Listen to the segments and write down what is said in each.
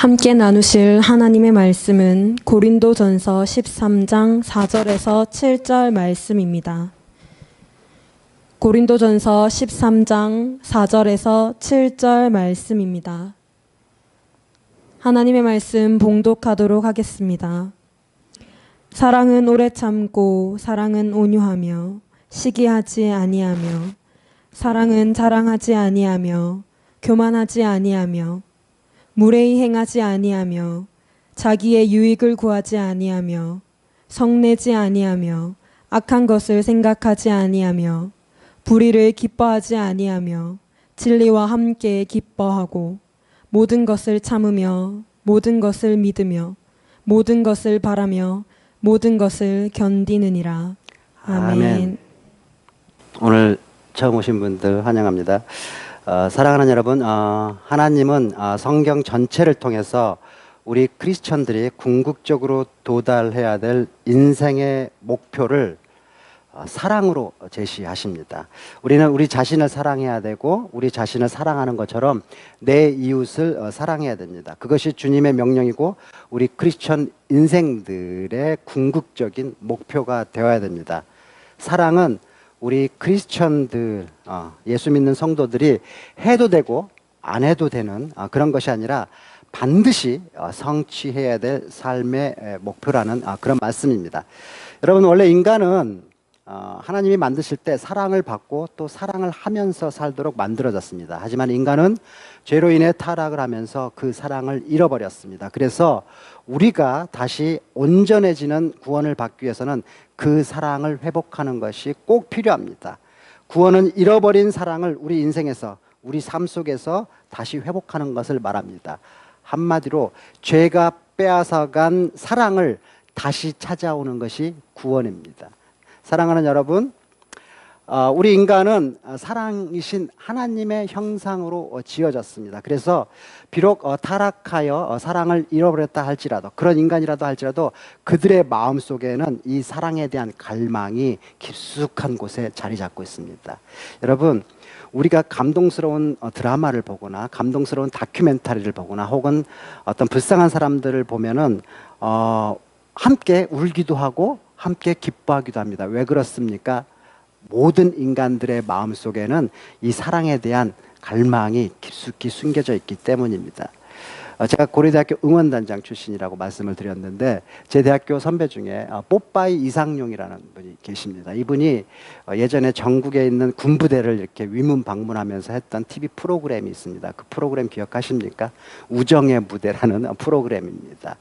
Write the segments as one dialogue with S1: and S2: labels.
S1: 함께 나누실 하나님의 말씀은 고린도전서 13장 4절에서 7절 말씀입니다. 고린도전서 13장 4절에서 7절 말씀입니다. 하나님의 말씀 봉독하도록 하겠습니다. 사랑은 오래 참고 사랑은 온유하며 시기하지 아니하며 사랑은 자랑하지 아니하며 교만하지 아니하며 무례히 행하지 아니하며 자기의 유익을 구하지 아니하며 성내지 아니하며 악한 것을 생각하지 아니하며 불의를 기뻐하지 아니하며 진리와 함께 기뻐하고 모든 것을 참으며 모든 것을 믿으며 모든 것을 바라며 모든 것을 견디느니라. 아멘.
S2: 오늘 처음 오신 분들 환영합니다. 사랑하는 여러분, 하나님은 성경 전체를 통해서 우리 크리스천들이 궁극적으로 도달해야 될 인생의 목표를 사랑으로 제시하십니다. 우리는 우리 자신을 사랑해야 되고 우리 자신을 사랑하는 것처럼 내 이웃을 사랑해야 됩니다. 그것이 주님의 명령이고 우리 크리스천 인생들의 궁극적인 목표가 되어야 됩니다. 사랑은 우리 크리스천들, 예수 믿는 성도들이 해도 되고 안 해도 되는 그런 것이 아니라 반드시 성취해야 될 삶의 목표라는 그런 말씀입니다. 여러분, 원래 인간은 하나님이 만드실 때 사랑을 받고 또 사랑을 하면서 살도록 만들어졌습니다. 하지만 인간은 죄로 인해 타락을 하면서 그 사랑을 잃어버렸습니다. 그래서 우리가 다시 온전해지는 구원을 받기 위해서는 그 사랑을 회복하는 것이 꼭 필요합니다. 구원은 잃어버린 사랑을 우리 인생에서, 우리 삶 속에서 다시 회복하는 것을 말합니다. 한마디로 죄가 빼앗아간 사랑을 다시 찾아오는 것이 구원입니다. 사랑하는 여러분, 우리 인간은 사랑이신 하나님의 형상으로 지어졌습니다. 그래서 비록 타락하여 사랑을 잃어버렸다 할지라도, 그런 인간이라도 할지라도 그들의 마음속에는 이 사랑에 대한 갈망이 깊숙한 곳에 자리 잡고 있습니다. 여러분, 우리가 감동스러운 드라마를 보거나 감동스러운 다큐멘터리를 보거나 혹은 어떤 불쌍한 사람들을 보면은 함께 울기도 하고 함께 기뻐하기도 합니다. 왜 그렇습니까? 모든 인간들의 마음속에는 이 사랑에 대한 갈망이 깊숙이 숨겨져 있기 때문입니다. 제가 고려대학교 응원단장 출신이라고 말씀을 드렸는데 제 대학교 선배 중에 뽀빠이 이상용이라는 분이 계십니다. 이분이 예전에 전국에 있는 군부대를 이렇게 위문 방문하면서 했던 TV 프로그램이 있습니다. 그 프로그램 기억하십니까? 우정의 무대라는 프로그램입니다.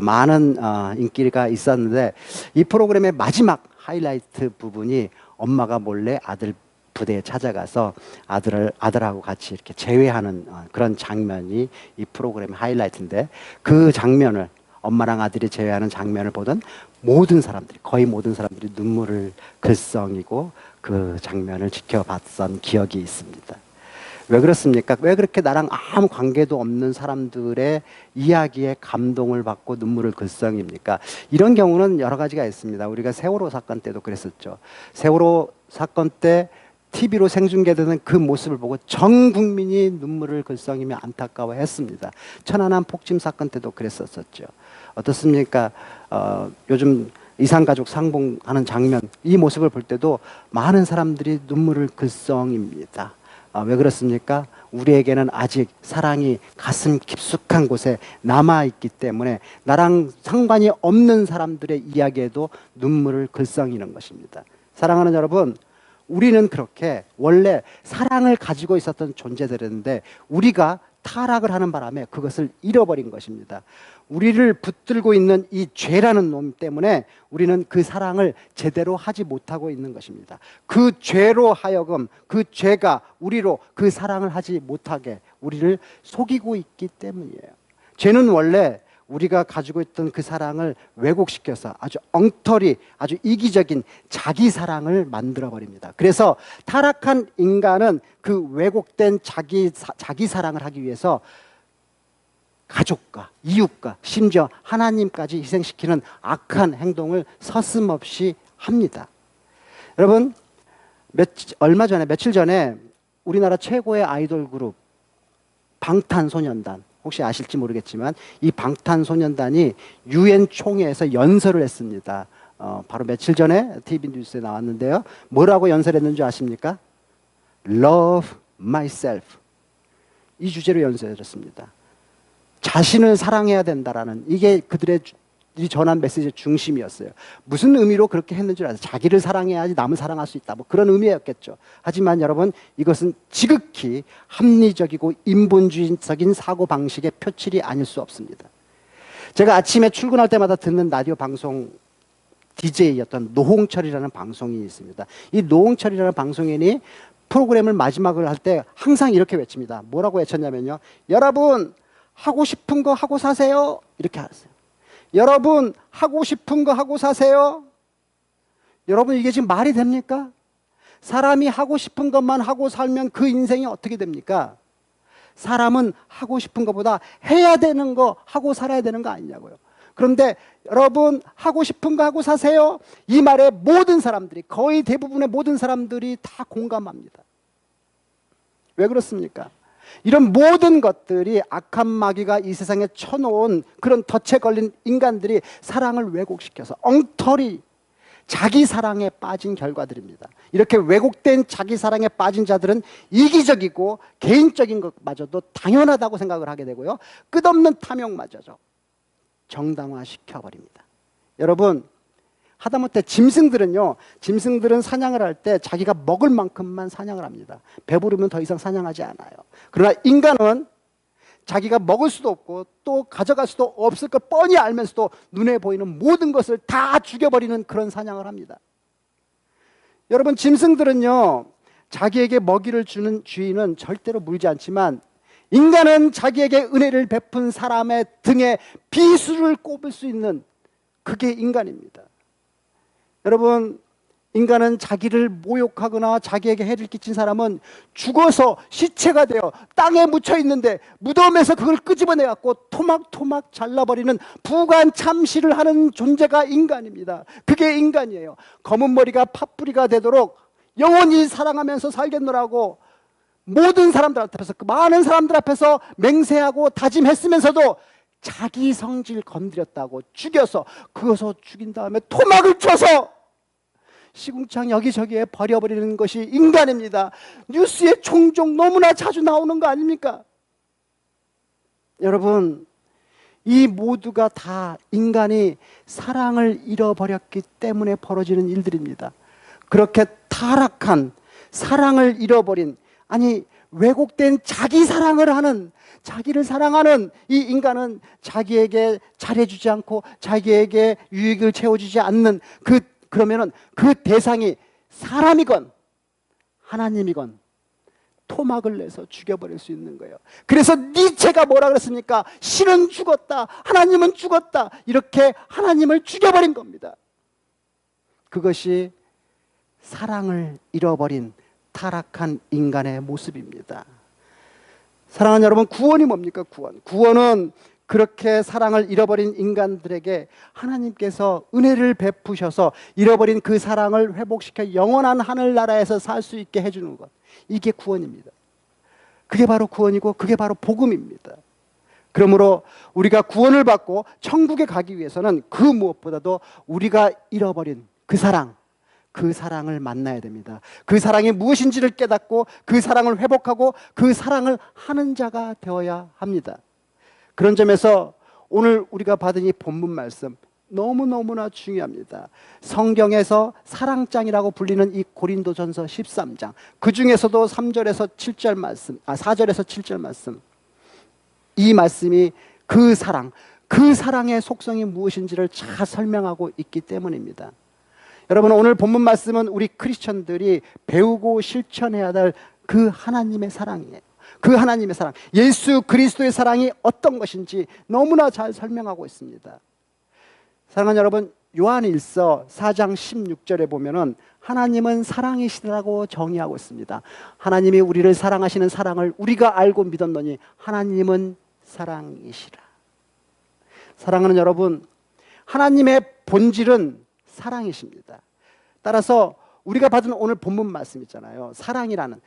S2: 많은 인기가 있었는데 이 프로그램의 마지막 하이라이트 부분이 엄마가 몰래 아들 부대에 찾아가서 아들하고 같이 이렇게 제외하는 그런 장면이 이 프로그램의 하이라이트인데, 그 장면을, 엄마랑 아들이 제외하는 장면을 보던 모든 사람들이, 거의 모든 사람들이 눈물을 글썽이고 그 장면을 지켜봤던 기억이 있습니다. 왜 그렇습니까? 왜 그렇게 나랑 아무 관계도 없는 사람들의 이야기에 감동을 받고 눈물을 글썽입니까? 이런 경우는 여러 가지가 있습니다. 우리가 세월호 사건 때도 그랬었죠. 세월호 사건 때 TV로 생중계되는 그 모습을 보고 전 국민이 눈물을 글썽이며 안타까워했습니다. 천안함 폭침 사건 때도 그랬었죠. 어떻습니까? 요즘 이산가족 상봉하는 장면, 이 모습을 볼 때도 많은 사람들이 눈물을 글썽입니다. 왜 그렇습니까? 우리에게는 아직 사랑이 가슴 깊숙한 곳에 남아있기 때문에 나랑 상관이 없는 사람들의 이야기에도 눈물을 글썽이는 것입니다. 사랑하는 여러분, 우리는 그렇게 원래 사랑을 가지고 있었던 존재들인데 우리가 타락을 하는 바람에 그것을 잃어버린 것입니다. 우리를 붙들고 있는 이 죄라는 놈 때문에 우리는 그 사랑을 제대로 하지 못하고 있는 것입니다. 그 죄로 하여금, 그 죄가 우리로 그 사랑을 하지 못하게 우리를 속이고 있기 때문이에요. 죄는 원래 우리가 가지고 있던 그 사랑을 왜곡시켜서 아주 엉터리, 아주 이기적인 자기 사랑을 만들어버립니다. 그래서 타락한 인간은 그 왜곡된 자기 사랑을 하기 위해서 가족과 이웃과 심지어 하나님까지 희생시키는 악한 행동을 서슴없이 합니다. 여러분, 며칠 전에 우리나라 최고의 아이돌 그룹 방탄소년단, 혹시 아실지 모르겠지만 이 방탄소년단이 유엔 총회에서 연설을 했습니다. 바로 며칠 전에 TV 뉴스에 나왔는데요. 뭐라고 연설했는지 아십니까? Love myself. 이 주제로 연설했습니다. 자신을 사랑해야 된다라는 이게 그들의 전한 메시지의 중심이었어요. 무슨 의미로 그렇게 했는지 아세요? 자기를 사랑해야지 남을 사랑할 수 있다. 뭐 그런 의미였겠죠. 하지만 여러분, 이것은 지극히 합리적이고 인본주의적인 사고방식의 표출이 아닐 수 없습니다. 제가 아침에 출근할 때마다 듣는 라디오 방송 DJ였던 노홍철이라는 방송인이 있습니다. 이 노홍철이라는 방송인이 프로그램을 마지막을 할 때 항상 이렇게 외칩니다. 뭐라고 외쳤냐면요. 여러분, 하고 싶은 거 하고 사세요. 이렇게 하세요. 여러분, 하고 싶은 거 하고 사세요. 여러분, 이게 지금 말이 됩니까? 사람이 하고 싶은 것만 하고 살면 그 인생이 어떻게 됩니까? 사람은 하고 싶은 것보다 해야 되는 거 하고 살아야 되는 거 아니냐고요. 그런데 여러분, 하고 싶은 거 하고 사세요. 이 말에 모든 사람들이, 거의 대부분의 모든 사람들이 다 공감합니다. 왜 그렇습니까? 이런 모든 것들이 악한 마귀가 이 세상에 쳐놓은 그런 덫에 걸린 인간들이 사랑을 왜곡시켜서 엉터리 자기 사랑에 빠진 결과들입니다. 이렇게 왜곡된 자기 사랑에 빠진 자들은 이기적이고 개인적인 것마저도 당연하다고 생각을 하게 되고요. 끝없는 탐욕마저도 정당화시켜버립니다. 여러분, 하다못해 짐승들은 사냥을 할 때 자기가 먹을 만큼만 사냥을 합니다. 배부르면 더 이상 사냥하지 않아요. 그러나 인간은 자기가 먹을 수도 없고 또 가져갈 수도 없을 걸 뻔히 알면서도 눈에 보이는 모든 것을 다 죽여버리는 그런 사냥을 합니다. 여러분, 짐승들은요, 자기에게 먹이를 주는 주인은 절대로 물지 않지만 인간은 자기에게 은혜를 베푼 사람의 등에 비수를 꼽을 수 있는 그게 인간입니다. 여러분, 인간은 자기를 모욕하거나 자기에게 해를 끼친 사람은 죽어서 시체가 되어 땅에 묻혀 있는데 무덤에서 그걸 끄집어내 갖고 토막토막 잘라버리는 부관참시를 하는 존재가 인간입니다. 그게 인간이에요. 검은 머리가 팥뿌리가 되도록 영원히 사랑하면서 살겠노라고 모든 사람들 앞에서, 그 많은 사람들 앞에서 맹세하고 다짐했으면서도 자기 성질 건드렸다고 죽여서 그것을 죽인 다음에 토막을 쳐서 시궁창 여기저기에 버려버리는 것이 인간입니다. 뉴스에 종종 너무나 자주 나오는 거 아닙니까? 여러분, 이 모두가 다 인간이 사랑을 잃어버렸기 때문에 벌어지는 일들입니다. 그렇게 타락한 사랑을 잃어버린, 아니 왜곡된 자기 사랑을 하는, 자기를 사랑하는 이 인간은 자기에게 잘해주지 않고 자기에게 유익을 채워주지 않는 그러면은 그 대상이 사람이건 하나님이건 토막을 내서 죽여버릴 수 있는 거예요. 그래서 니체가 뭐라 그랬습니까? 신은 죽었다, 하나님은 죽었다, 이렇게 하나님을 죽여버린 겁니다. 그것이 사랑을 잃어버린 타락한 인간의 모습입니다. 사랑하는 여러분, 구원이 뭡니까? 구원은 그렇게 사랑을 잃어버린 인간들에게 하나님께서 은혜를 베푸셔서 잃어버린 그 사랑을 회복시켜 영원한 하늘나라에서 살 수 있게 해주는 것, 이게 구원입니다. 그게 바로 구원이고 그게 바로 복음입니다. 그러므로 우리가 구원을 받고 천국에 가기 위해서는 그 무엇보다도 우리가 잃어버린 그 사랑을 만나야 됩니다. 그 사랑이 무엇인지를 깨닫고 그 사랑을 회복하고 그 사랑을 하는 자가 되어야 합니다. 그런 점에서 오늘 우리가 받은 이 본문 말씀 너무너무나 중요합니다. 성경에서 사랑장이라고 불리는 이 고린도전서 13장, 그 중에서도 3절에서 7절 말씀, 4절에서 7절 말씀, 이 말씀이 그 사랑의 속성이 무엇인지를 잘 설명하고 있기 때문입니다. 여러분, 오늘 본문 말씀은 우리 크리스천들이 배우고 실천해야 될 그 하나님의 사랑이에요. 그 하나님의 사랑, 예수 그리스도의 사랑이 어떤 것인지 너무나 잘 설명하고 있습니다. 사랑하는 여러분, 요한일서 4장 16절에 보면은 하나님은 사랑이시라고 정의하고 있습니다. 하나님이 우리를 사랑하시는 사랑을 우리가 알고 믿었노니 하나님은 사랑이시라. 사랑하는 여러분, 하나님의 본질은 사랑이십니다. 따라서 우리가 받은 오늘 본문 말씀 있잖아요. 사랑이라는,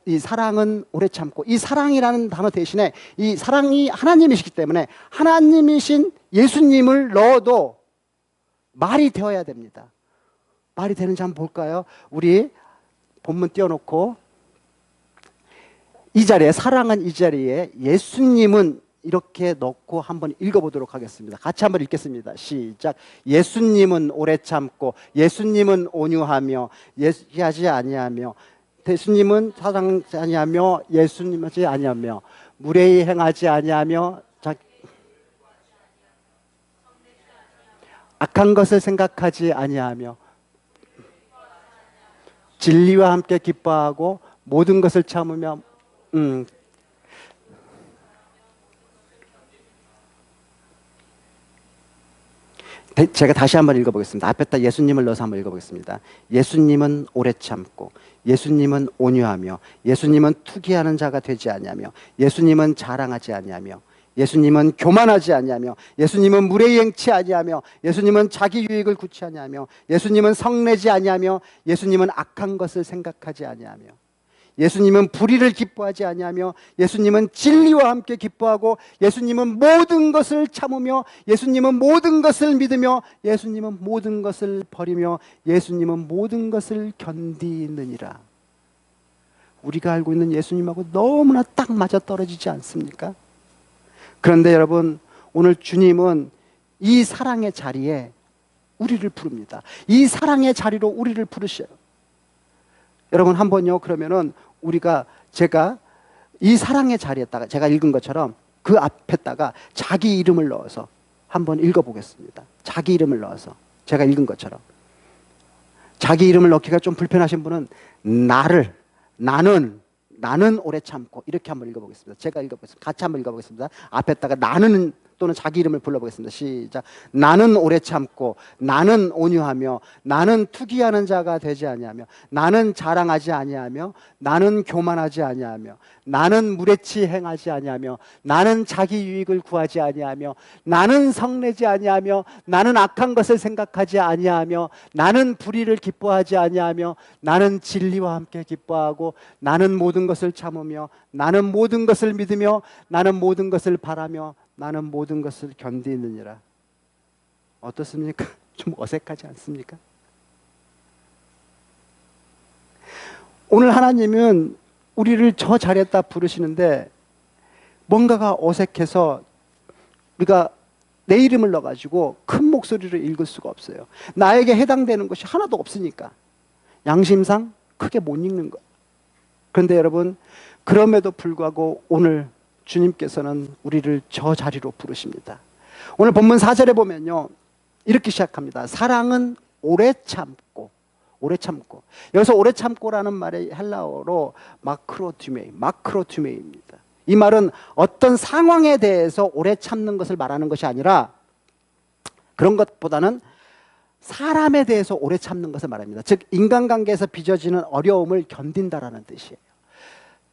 S2: 이 사랑은 오래 참고, 이 사랑이라는 단어 대신에 이 사랑이 하나님이시기 때문에 하나님이신 예수님을 넣어도 말이 되어야 됩니다. 말이 되는지 한번 볼까요? 우리 본문 띄워놓고 이 자리에, 사랑은 이 자리에 예수님은 이렇게 넣고 한번 읽어보도록 하겠습니다. 같이 한번 읽겠습니다. 시작. 예수님은 오래 참고, 예수님은 온유하며, 예수하지 아니하며, 예수님은 사랑하지 아니하며, 예수님하지 아니하며, 무례히 행하지 아니하며, 악한 것을 생각하지 아니하며, 진리와 함께 기뻐하고, 모든 것을 참으며, 제가 다시 한번 읽어보겠습니다. 앞에다 예수님을 넣어서 한번 읽어보겠습니다. 예수님은 오래 참고, 예수님은 온유하며, 예수님은 투기하는 자가 되지 아니하며, 예수님은 자랑하지 아니하며, 예수님은 교만하지 아니하며, 예수님은 무례히 행치 아니하며, 예수님은 자기 유익을 구치 아니하며, 예수님은 성내지 아니하며, 예수님은 악한 것을 생각하지 아니하며, 예수님은 불의를 기뻐하지 아니하며, 예수님은 진리와 함께 기뻐하고, 예수님은 모든 것을 참으며, 예수님은 모든 것을 믿으며, 예수님은 모든 것을 버리며, 예수님은 모든 것을 견디느니라. 우리가 알고 있는 예수님하고 너무나 딱 맞아 떨어지지 않습니까? 그런데 여러분, 오늘 주님은 이 사랑의 자리에 우리를 부릅니다. 이 사랑의 자리로 우리를 부르셔요. 여러분, 한번요, 그러면은 제가 이 사랑의 자리에다가 제가 읽은 것처럼 그 앞에다가 자기 이름을 넣어서 한번 읽어보겠습니다. 자기 이름을 넣어서 제가 읽은 것처럼. 자기 이름을 넣기가 좀 불편하신 분은 나는 오래 참고, 이렇게 한번 읽어보겠습니다. 제가 읽어보겠습니다. 같이 한번 읽어보겠습니다. 앞에다가 나는 또는 자기 이름을 불러보겠습니다. 시작. 나는 오래 참고, 나는 온유하며, 나는 투기하는 자가 되지 아니하며, 나는 자랑하지 아니하며, 나는 교만하지 아니하며, 나는 무례치 행하지 아니하며, 나는 자기 유익을 구하지 아니하며, 나는 성내지 아니하며, 나는 악한 것을 생각하지 아니하며, 나는 불의를 기뻐하지 아니하며, 나는 진리와 함께 기뻐하고, 나는 모든 것을 참으며, 나는 모든 것을 믿으며, 나는 모든 것을 바라며, 나는 모든 것을 견디느니라. 어떻습니까? 좀 어색하지 않습니까? 오늘 하나님은 우리를 저 자리에다 부르시는데 뭔가가 어색해서 우리가 내 이름을 넣어가지고 큰 목소리로 읽을 수가 없어요. 나에게 해당되는 것이 하나도 없으니까 양심상 크게 못 읽는 거예요. 그런데 여러분, 그럼에도 불구하고 오늘 주님께서는 우리를 저 자리로 부르십니다. 오늘 본문 4절에 보면요, 이렇게 시작합니다. 사랑은 오래 참고, 오래 참고. 여기서 오래 참고라는 말의 헬라어로 마크로튜메이입니다. 이 말은 어떤 상황에 대해서 오래 참는 것을 말하는 것이 아니라, 그런 것보다는 사람에 대해서 오래 참는 것을 말합니다. 즉 인간관계에서 빚어지는 어려움을 견딘다라는 뜻이에요.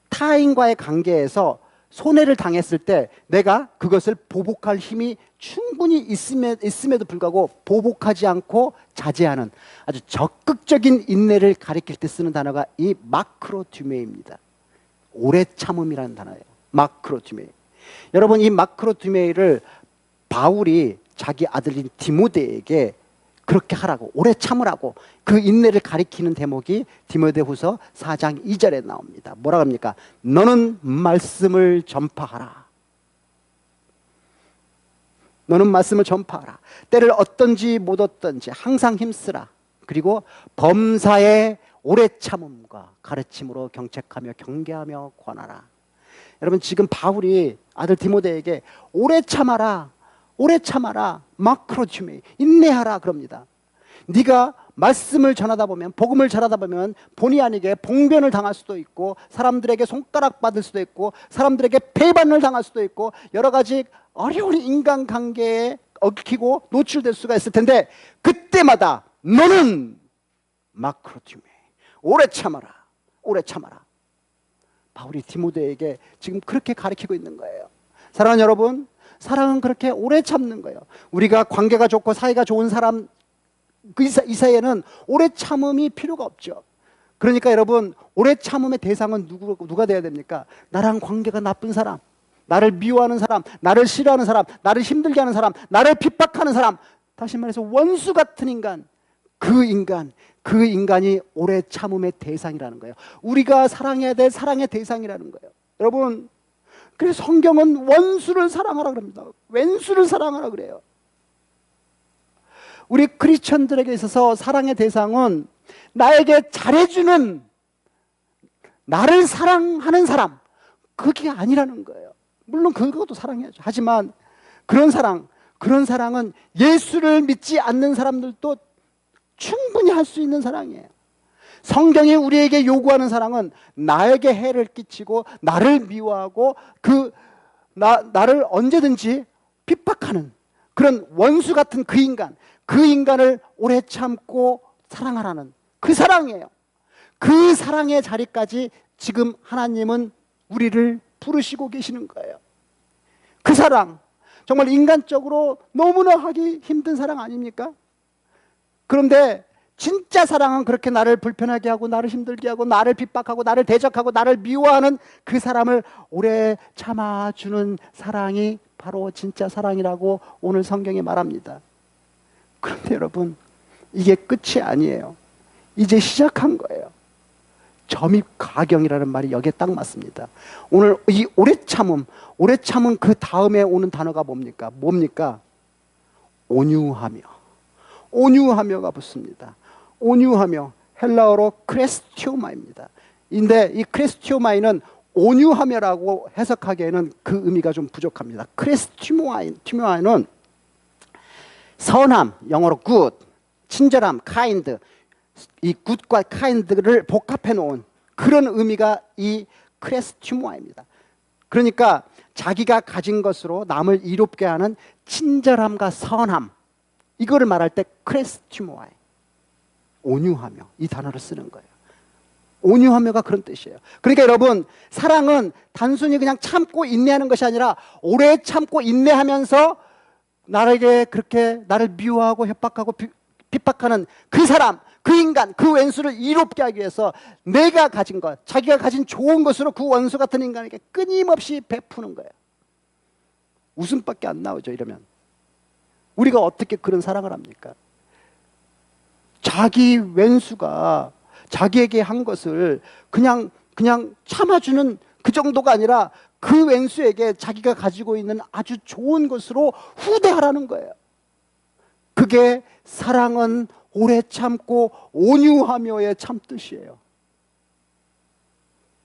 S2: 타인과의 관계에서 손해를 당했을 때 내가 그것을 보복할 힘이 충분히 있음에도 불구하고 보복하지 않고 자제하는 아주 적극적인 인내를 가리킬 때 쓰는 단어가 이 마크로튜메이입니다. 오래 참음이라는 단어예요. 마크로튜메이. 여러분, 이 마크로튜메이를 바울이 자기 아들인 디모데에게 그렇게 하라고, 오래 참으라고, 그 인내를 가리키는 대목이 디모데후서 4장 2절에 나옵니다. 뭐라고 합니까? 너는 말씀을 전파하라. 너는 말씀을 전파하라. 때를 얻든지 못 얻든지 항상 힘쓰라. 그리고 범사에 오래 참음과 가르침으로 경책하며 경계하며 권하라. 여러분, 지금 바울이 아들 디모데에게 오래 참아라, 오래 참아라, 마크로튜메이, 인내하라 그럽니다. 네가 말씀을 전하다 보면, 복음을 전하다 보면 본의 아니게 봉변을 당할 수도 있고, 사람들에게 손가락 받을 수도 있고, 사람들에게 배반을 당할 수도 있고, 여러 가지 어려운 인간관계에 얽히고 노출될 수가 있을 텐데, 그때마다 너는 마크로튜메이, 오래 참아라, 오래 참아라. 바울이 디모데에게 지금 그렇게 가르치고 있는 거예요. 사랑하는 여러분, 사랑은 그렇게 오래 참는 거예요. 우리가 관계가 좋고 사이가 좋은 사람
S3: 이 사이에는 오래 참음이 필요가 없죠. 그러니까 여러분, 오래 참음의 대상은 누가 돼야 됩니까? 나랑 관계가 나쁜 사람, 나를 미워하는 사람, 나를 싫어하는 사람, 나를 힘들게 하는 사람, 나를 핍박하는 사람, 다시 말해서 원수 같은 인간, 그 인간이 오래 참음의 대상이라는 거예요. 우리가 사랑해야 될 사랑의 대상이라는 거예요. 여러분, 그래서 성경은 원수를 사랑하라 그럽니다. 왼수를 사랑하라 그래요. 우리 크리스천들에게 있어서 사랑의 대상은 나에게 잘해주는, 나를 사랑하는 사람, 그게 아니라는 거예요. 물론 그것도 사랑해야죠. 하지만 그런 사랑은 예수를 믿지 않는 사람들도 충분히 할 수 있는 사랑이에요. 성경이 우리에게 요구하는 사랑은 나에게 해를 끼치고 나를 미워하고 나를 언제든지 핍박하는 그런 원수 같은 그 인간을 오래 참고 사랑하라는 그 사랑이에요. 그 사랑의 자리까지 지금 하나님은 우리를 부르시고 계시는 거예요. 그 사랑, 정말 인간적으로 너무나 하기 힘든 사랑 아닙니까? 그런데 진짜 사랑은 그렇게 나를 불편하게 하고 나를 힘들게 하고 나를 핍박하고 나를 대적하고 나를 미워하는 그 사람을 오래 참아주는 사랑이 바로 진짜 사랑이라고 오늘 성경이 말합니다. 그런데 여러분, 이게 끝이 아니에요. 이제 시작한 거예요. 점입가경이라는 말이 여기에 딱 맞습니다. 오늘 이 오래 참음 그 다음에 오는 단어가 뭡니까? 온유하며가 붙습니다. 온유하며, 헬라어로 크레스티오마입니다. 근데 이 크레스티오마이는 온유하며라고 해석하기에는 그 의미가 좀 부족합니다. 크레스티오마이는 선함, 영어로 good, 친절함, kind, 이 good과 kind를 복합해 놓은 그런 의미가 이 크레스티모아입니다. 그러니까 자기가 가진 것으로 남을 이롭게 하는 친절함과 선함, 이거를 말할 때 크레스티모아에 온유하며 이 단어를 쓰는 거예요. 온유하며가 그런 뜻이에요. 그러니까 여러분, 사랑은 단순히 그냥 참고 인내하는 것이 아니라 오래 참고 인내하면서 나에게 그렇게 나를 미워하고 협박하고 핍박하는 그 사람, 그 인간, 그 왼수를 이롭게 하기 위해서 내가 가진 것, 자기가 가진 좋은 것으로 그 원수 같은 인간에게 끊임없이 베푸는 거예요. 웃음밖에 안 나오죠, 이러면. 우리가 어떻게 그런 사랑을 합니까? 자기 왼수가 자기에게 한 것을 그냥 참아주는 그 정도가 아니라 그 왼수에게 자기가 가지고 있는 아주 좋은 것으로 후대하라는 거예요. 그게 사랑은 오래 참고 온유하며의 참뜻이에요.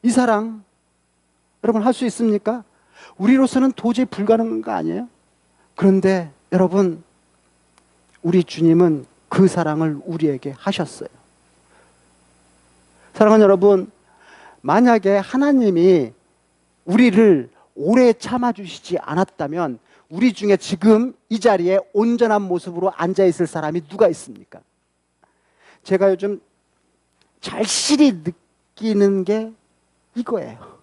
S3: 이 사랑 여러분 할 수 있습니까? 우리로서는 도저히 불가능한 거 아니에요? 그런데 여러분, 우리 주님은 그 사랑을 우리에게 하셨어요. 사랑하는 여러분, 만약에 하나님이 우리를 오래 참아주시지 않았다면 우리 중에 지금 이 자리에 온전한 모습으로 앉아있을 사람이 누가 있습니까? 제가 요즘 절실히 느끼는 게 이거예요.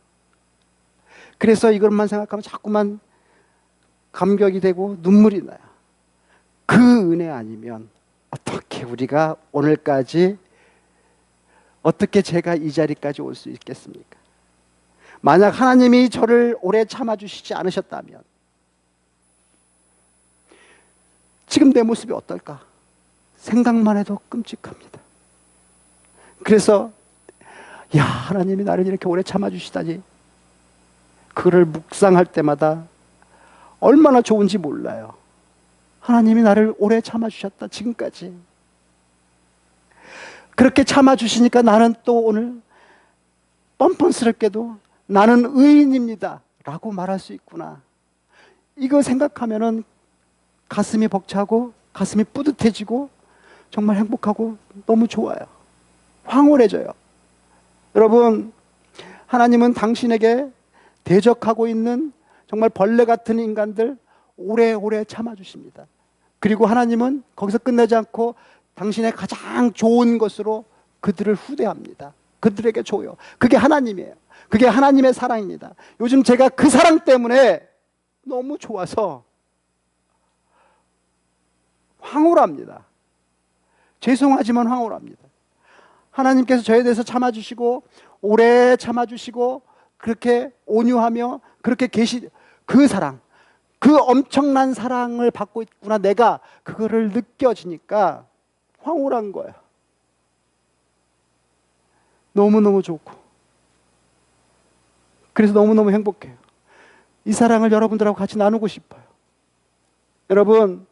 S3: 그래서 이것만 생각하면 자꾸만 감격이 되고 눈물이 나요. 그 은혜 아니면 어떻게 우리가 오늘까지, 어떻게 제가 이 자리까지 올 수 있겠습니까? 만약 하나님이 저를 오래 참아주시지 않으셨다면 지금 내 모습이 어떨까? 생각만 해도 끔찍합니다. 그래서 하나님이 나를 이렇게 오래 참아주시다니, 그거를 묵상할 때마다 얼마나 좋은지 몰라요. 하나님이 나를 오래 참아주셨다, 지금까지. 그렇게 참아주시니까 나는 또 오늘 뻔뻔스럽게도 나는 의인입니다 라고 말할 수 있구나. 이거 생각하면은 가슴이 벅차고 가슴이 뿌듯해지고 정말 행복하고 너무 좋아요. 황홀해져요. 여러분, 하나님은 당신에게 대적하고 있는 정말 벌레 같은 인간들 오래오래 참아주십니다. 그리고 하나님은 거기서 끝내지 않고 당신의 가장 좋은 것으로 그들을 후대합니다. 그들에게 줘요. 그게 하나님이에요. 그게 하나님의 사랑입니다. 요즘 제가 그 사랑 때문에 너무 좋아서 황홀합니다. 죄송하지만 황홀합니다. 하나님께서 저에 대해서 참아주시고 오래 참아주시고 그렇게 온유하며 그렇게 계시 그 사랑, 그 엄청난 사랑을 받고 있구나 내가 그거를 느껴지니까 황홀한 거예요. 너무너무 좋고 그래서 너무너무 행복해요. 이 사랑을 여러분들하고 같이 나누고 싶어요. 여러분,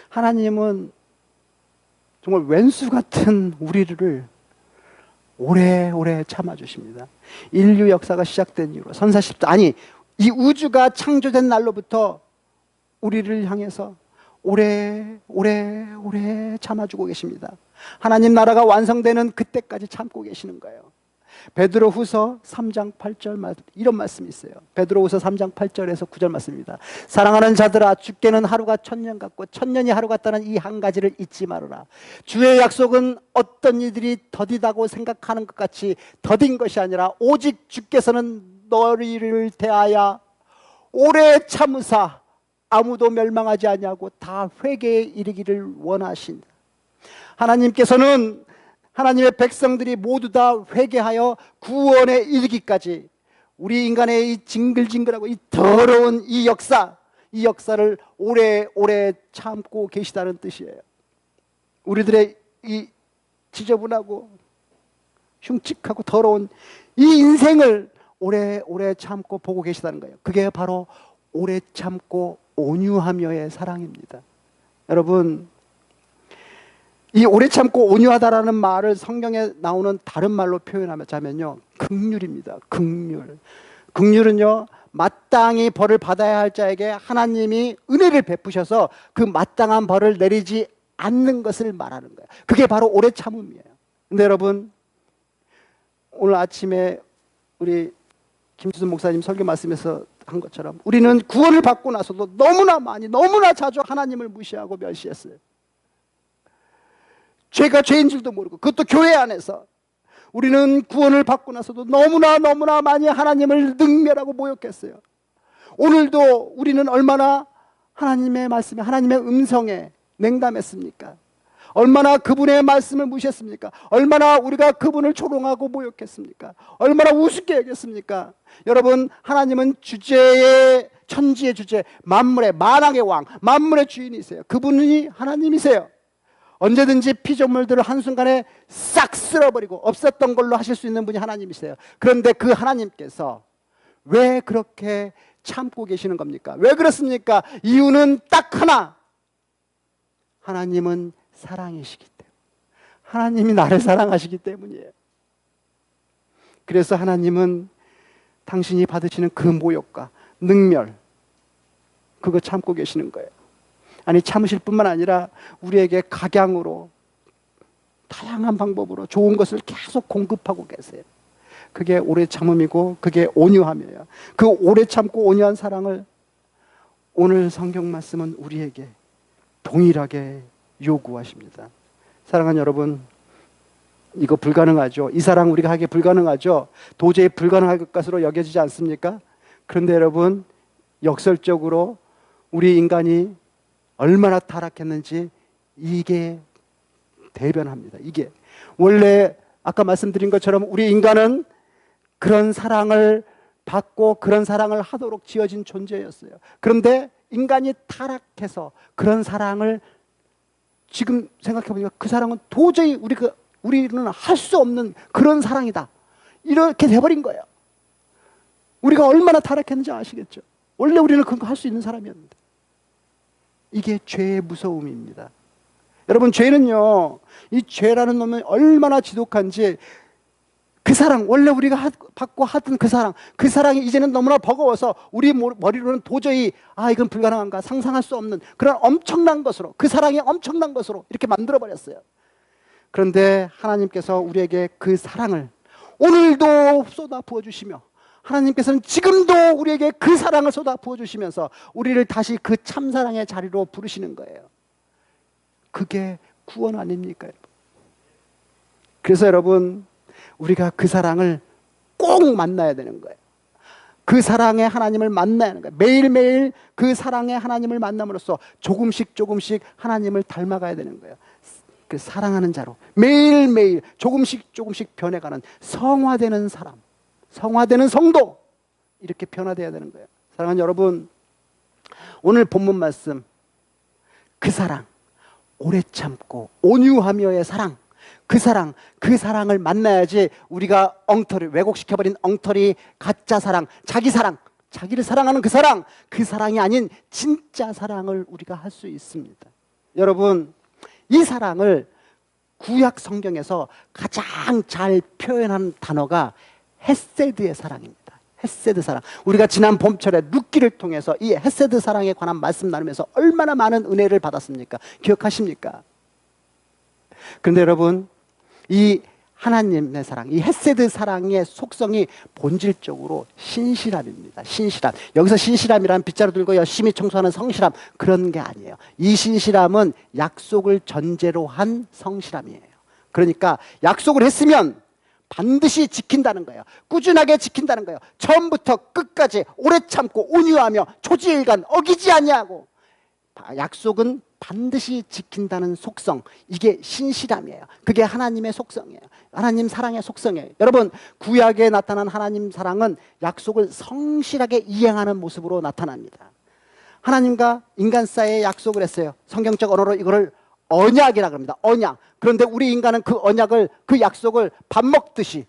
S3: 하나님은 정말 왼수 같은 우리를 오래오래 참아주십니다. 인류 역사가 시작된 이후로 선사십도 아니 이 우주가 창조된 날로부터 우리를 향해서 오래 참아주고 계십니다. 하나님 나라가 완성되는 그때까지 참고 계시는 거예요. 베드로후서 3장 8절 이런 말씀이 있어요. 베드로후서 3장 8절에서 9절 말씀입니다. 사랑하는 자들아, 주께는 하루가 천년 같고 천년이 하루 같다는 이 한 가지를 잊지 말아라. 주의 약속은 어떤 이들이 더디다고 생각하는 것 같이 더딘 것이 아니라 오직 주께서는 너희를 대하여 오래 참으사 아무도 멸망하지 아니하고 다 회개에 이르기를 원하신다. 하나님께서는 하나님의 백성들이 모두 다 회개하여 구원에 이르기까지 우리 인간의 이 징글징글하고 이 더러운 이 역사를 오래 참고 계시다는 뜻이에요. 우리들의 이 지저분하고 흉측하고 더러운 이 인생을 오래 참고 보고 계시다는 거예요. 그게 바로 오래 참고 온유하며의 사랑입니다. 여러분, 이 오래 참고 온유하다라는 말을 성경에 나오는 다른 말로 표현하자면요, 긍휼입니다. 긍휼. 긍휼은요, 마땅히 벌을 받아야 할 자에게 하나님이 은혜를 베푸셔서 그 마땅한 벌을 내리지 않는 것을 말하는 거예요. 그게 바로 오래 참음이에요. 근데 여러분, 오늘 아침에 우리 김수선 목사님 설교 말씀에서 한 것처럼 우리는 구원을 받고 나서도 너무나 자주 하나님을 무시하고 멸시했어요. 죄가 죄인 줄도 모르고, 그것도 교회 안에서 우리는 구원을 받고 나서도 너무나 많이 하나님을 능멸하고 모욕했어요. 오늘도 우리는 얼마나 하나님의 말씀에, 하나님의 음성에 냉담했습니까? 얼마나 그분의 말씀을 무시했습니까? 얼마나 우리가 그분을 조롱하고 모욕했습니까? 얼마나 우습게 여겼습니까? 여러분, 하나님은 주제의 천지의 주제, 만물의 만왕의 왕, 만물의 주인이세요. 그분이 하나님이세요. 언제든지 피조물들을 한순간에 싹 쓸어버리고 없었던 걸로 하실 수 있는 분이 하나님이세요. 그런데 그 하나님께서 왜 그렇게 참고 계시는 겁니까? 왜 그렇습니까? 이유는 딱 하나. 하나님은 사랑이시기 때문에. 하나님이 나를 사랑하시기 때문이에요. 그래서 하나님은 당신이 받으시는 그 모욕과 능멸, 그거 참고 계시는 거예요. 아니, 참으실 뿐만 아니라 우리에게 각양으로 다양한 방법으로 좋은 것을 계속 공급하고 계세요. 그게 오래 참음이고 그게 온유함이에요. 그 오래 참고 온유한 사랑을 오늘 성경 말씀은 우리에게 동일하게 요구하십니다. 사랑하는 여러분, 이거 불가능하죠. 이 사랑 우리가 하기 불가능하죠. 도저히 불가능할 것으로 여겨지지 않습니까? 그런데 여러분, 역설적으로 우리 인간이 얼마나 타락했는지 이게 대변합니다. 이게 원래 아까 말씀드린 것처럼 우리 인간은 그런 사랑을 받고 그런 사랑을 하도록 지어진 존재였어요. 그런데 인간이 타락해서 그런 사랑을 지금 생각해보니까 그 사랑은 도저히 우리는 할 수 없는 그런 사랑이다, 이렇게 돼버린 거예요. 우리가 얼마나 타락했는지 아시겠죠? 원래 우리는 그런 거 할 수 있는 사람이었는데. 이게 죄의 무서움입니다. 여러분, 죄는요, 이 죄라는 놈이 얼마나 지독한지, 그 사랑, 원래 우리가 받고 하던 그 사랑이 이제는 너무나 버거워서 우리 머리로는 도저히 이건 불가능한가 상상할 수 없는 그런 엄청난 것으로, 그 사랑이 엄청난 것으로 이렇게 만들어버렸어요. 그런데 하나님께서 우리에게 그 사랑을 오늘도 쏟아 부어주시며, 하나님께서는 지금도 우리에게 그 사랑을 쏟아 부어주시면서 우리를 다시 그 참사랑의 자리로 부르시는 거예요. 그게 구원 아닙니까, 여러분? 그래서 여러분, 우리가 그 사랑을 꼭 만나야 되는 거예요. 그 사랑의 하나님을 만나야 하는 거예요. 매일매일 그 사랑의 하나님을 만남으로써 조금씩 조금씩 하나님을 닮아가야 되는 거예요. 그 사랑하는 자로 매일매일 조금씩 조금씩 변해가는 성화되는 사람, 성화되는 성도, 이렇게 변화되어야 되는 거예요. 사랑하는 여러분, 오늘 본문 말씀, 그 사랑, 오래 참고 온유하며의 사랑, 그 사랑을 만나야지 우리가 엉터리, 왜곡시켜버린 엉터리 가짜 사랑, 자기를 사랑하는 그 사랑이 아닌 진짜 사랑을 우리가 할 수 있습니다. 여러분, 이 사랑을 구약 성경에서 가장 잘 표현한 단어가 헤세드의 사랑입니다. 헤세드 사랑. 우리가 지난 봄철에 룻기를 통해서 이 헤세드 사랑에 관한 말씀 나누면서 얼마나 많은 은혜를 받았습니까? 기억하십니까? 그런데 여러분, 이 하나님의 사랑, 이 헤세드 사랑의 속성이 본질적으로 신실함입니다. 신실함. 여기서 신실함이란 빗자루 들고 열심히 청소하는 성실함, 그런 게 아니에요. 이 신실함은 약속을 전제로 한 성실함이에요. 그러니까 약속을 했으면 반드시 지킨다는 거예요. 꾸준하게 지킨다는 거예요. 처음부터 끝까지 오래 참고 온유하며 초지일간 어기지 아니하고, 약속은 반드시 지킨다는 속성, 이게 신실함이에요. 그게 하나님의 속성이에요. 하나님 사랑의 속성이에요. 여러분, 구약에 나타난 하나님 사랑은 약속을 성실하게 이행하는 모습으로 나타납니다. 하나님과 인간 사이에 약속을 했어요. 성경적 언어로 이거를 언약이라고 합니다. 언약. 그런데 우리 인간은 그 언약을, 그 약속을 밥 먹듯이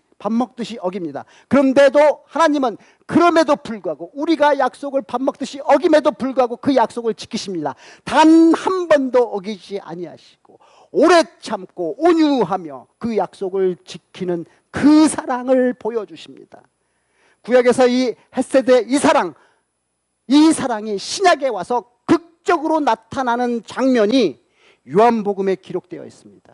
S3: 어깁니다. 그런데도 하나님은 그럼에도 불구하고, 우리가 약속을 밥 먹듯이 어김에도 불구하고 그 약속을 지키십니다. 단 한 번도 어기지 아니하시고 오래 참고 온유하며 그 약속을 지키는 그 사랑을 보여주십니다. 구약에서 이 헤세드의 이 사랑이 신약에 와서 극적으로 나타나는 장면이 요한복음에 기록되어 있습니다.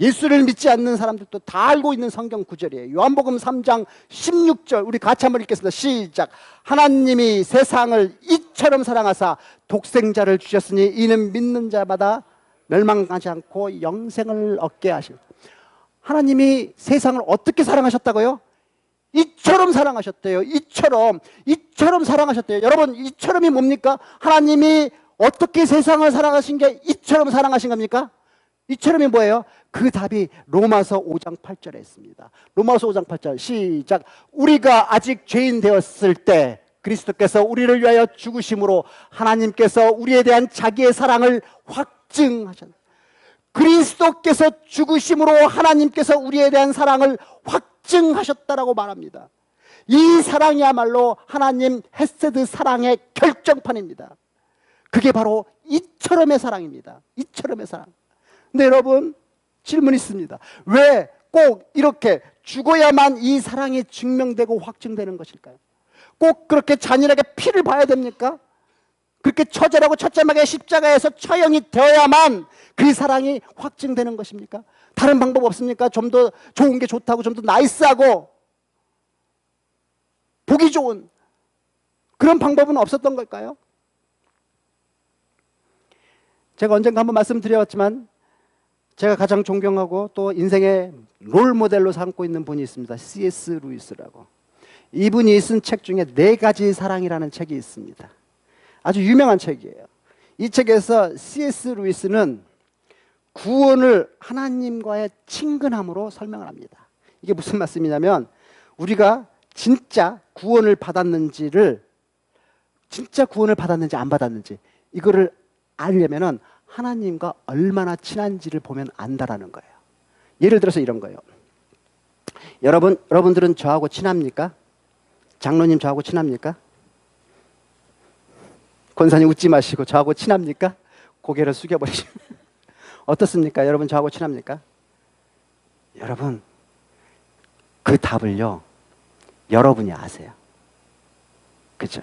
S3: 예수를 믿지 않는 사람들도 다 알고 있는 성경 구절이에요. 요한복음 3장 16절, 우리 같이 한번 읽겠습니다. 시작. 하나님이 세상을 이처럼 사랑하사 독생자를 주셨으니 이는 믿는 자마다 멸망하지 않고 영생을 얻게 하시고. 하나님이 세상을 어떻게 사랑하셨다고요? 이처럼 사랑하셨대요. 이처럼 사랑하셨대요. 여러분, 이처럼이 뭡니까? 하나님이 어떻게 세상을 사랑하신 게 이처럼 사랑하신 겁니까? 이처럼이 뭐예요? 그 답이 로마서 5장 8절에 있습니다. 로마서 5장 8절 시작. 우리가 아직 죄인 되었을 때 그리스도께서 우리를 위하여 죽으심으로 하나님께서 우리에 대한 자기의 사랑을 확증하셨다. 그리스도께서 죽으심으로 하나님께서 우리에 대한 사랑을 확증하셨다라고 말합니다. 이 사랑이야말로 하나님 헤세드 사랑의 결정판입니다. 그게 바로 이처럼의 사랑입니다. 이처럼의 사랑. 근데 여러분, 질문이 있습니다. 왜 꼭 이렇게 죽어야만 이 사랑이 증명되고 확증되는 것일까요? 꼭 그렇게 잔인하게 피를 봐야 됩니까? 그렇게 처절하고 처참하게 십자가에서 처형이 되어야만 그 사랑이 확증되는 것입니까? 다른 방법 없습니까? 좀 더 좋은 게 좋다고, 좀 더 나이스하고 보기 좋은 그런 방법은 없었던 걸까요? 제가 언젠가 한번 말씀드렸지만 제가 가장 존경하고 또 인생의 롤 모델로 삼고 있는 분이 있습니다. C.S. 루이스라고. 이분이 쓴 책 중에 4가지 사랑이라는 책이 있습니다. 아주 유명한 책이에요. 이 책에서 C.S. 루이스는 구원을 하나님과의 친근함으로 설명을 합니다. 이게 무슨 말씀이냐면, 우리가 진짜 구원을 받았는지 안 받았는지 이거를 알려면은 하나님과 얼마나 친한지를 보면 안다라는 거예요. 예를 들어서 이런 거예요. 여러분들은 저하고 친합니까? 장로님 저하고 친합니까? 권사님 웃지 마시고 저하고 친합니까? 고개를 숙여버리시면 어떻습니까? 여러분 저하고 친합니까? 여러분, 그 답을요, 여러분이 아세요. 그죠?